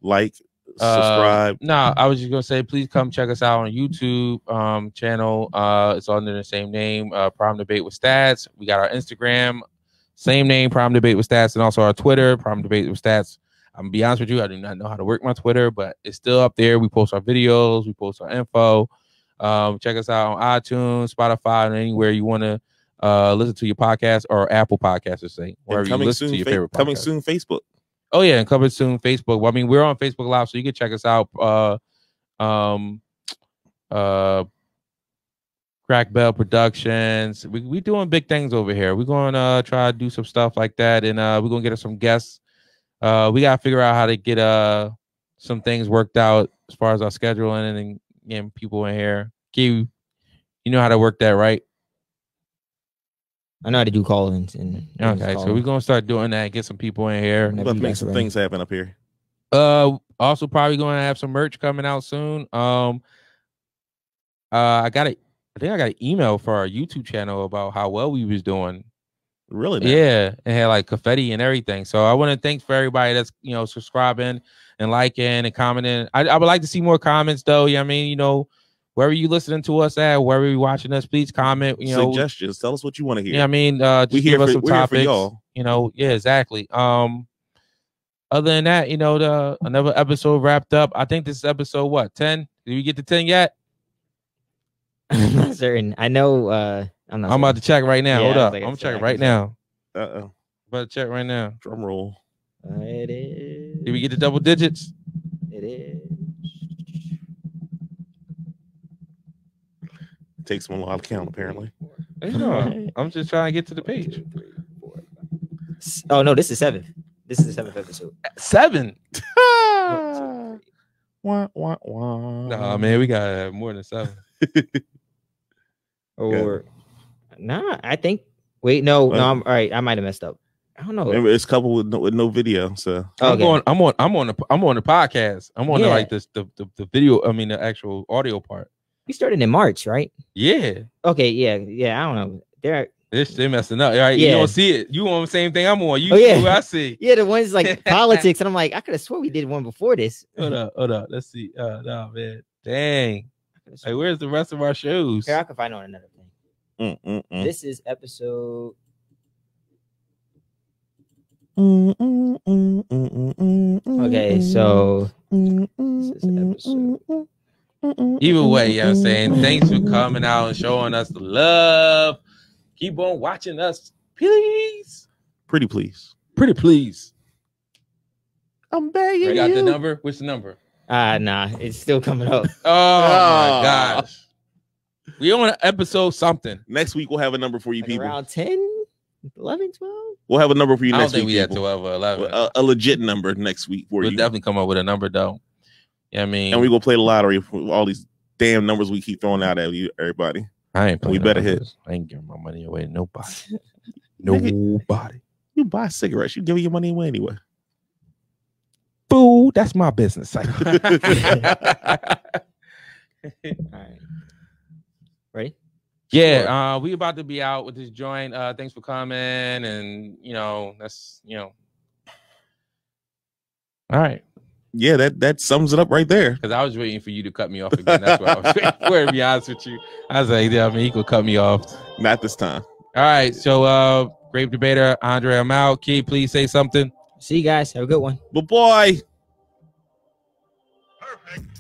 like, subscribe. No, I was just gonna say, please come check us out on YouTube channel. It's under the same name, Problem Debate with Stats. We got our Instagram, same name, Problem Debate with Stats, and also our Twitter, Problem Debate with Stats. I'm gonna be honest with you, I do not know how to work my Twitter, but it's still up there. We post our videos, we post our info. Check us out on iTunes, Spotify, and anywhere you want to listen to your podcast, or Apple Podcasts, or say wherever you listen to your favorite podcast. Coming soon, Facebook. Oh yeah, and coming soon, Facebook. Well, I mean, we're on Facebook Live, so you can check us out. Crack Bell Productions. We doing big things over here. We're going to try to do some stuff like that, and we're gonna get us some guests. We gotta figure out how to get some things worked out as far as our scheduling and getting people in here. Q, you know how to work that, right? I know how to do call-ins. And okay, so we're gonna start doing that. Get some people in here. We're about to make some things happen up here. Also probably going to have some merch coming out soon. I think I got an email for our YouTube channel about how well we was doing. Really? Now? Yeah, it had like confetti and everything. So I want to thank for everybody that's subscribing and liking and commenting. I would like to see more comments though. Yeah, I mean, wherever you listening to us at, wherever you watching us, please comment. Suggestions. Tell us what you want to hear. Yeah, I mean, just give us some topics. Y'all. Yeah, exactly. Other than that, another episode wrapped up. I think this is episode what, 10? Did we get to 10 yet? I'm not certain. I know. I'm about to check right now. Hold up. I'm checking right now. Uh-oh. About to check right now. Drum roll. It is. Did we get to double digits? It is. It takes them a while to count, apparently. I'm just trying to get to the page. Oh no, this is 7. This is the 7th episode. 7. Wah, wah, wah. Nah, man, we gotta have more than 7. Or nah, I think. Wait, no, I'm all right. I might have messed up. I don't know. Remember, it's coupled with no video. So I'm on the podcast. I'm on the video. I mean, the actual audio part. We started in March, right? Yeah. Okay. Yeah. I don't know. They're messing up. Right? Yeah. You don't see it. You on the same thing I'm on. You see what I see. Yeah, the ones like politics, and I'm like, I could have swore we did one before this. Hold up. Let's see. No, man. Dang. Hey, where's the rest of our shows? Here, I can find on another thing. This is episode. Okay, so this is episode. Either way, you know what I'm saying? Thanks for coming out and showing us the love. Keep on watching us, please. Pretty please. I'm begging you. Got the number? What's the number? Nah, it's still coming up. Oh my gosh. We on episode something. Next week we'll have a number for you, people. Around 10, 11, 12? We'll have a number for you next week. I don't think we had 12 or 11. A legit number next week for you. We'll definitely come up with a number, though. Yeah, I mean, and we go play the lottery for all these damn numbers we keep throwing out at you, everybody. I ain't playing. We better hit. I ain't giving my money away to nobody. Nobody. You buy cigarettes, you give your money away anyway. Boo, that's my business. All right. Ready? Yeah, we about to be out with this joint. Thanks for coming, and that's all right. Yeah, that sums it up right there. Because I was waiting for you to cut me off again. That's what I was waiting for, to be honest with you. I was like, yeah, I mean, he could cut me off. Not this time. All right, so Grave Debater, Andre, I'm out. Key, please say something. See you guys. Have a good one. Bye-bye. Perfect.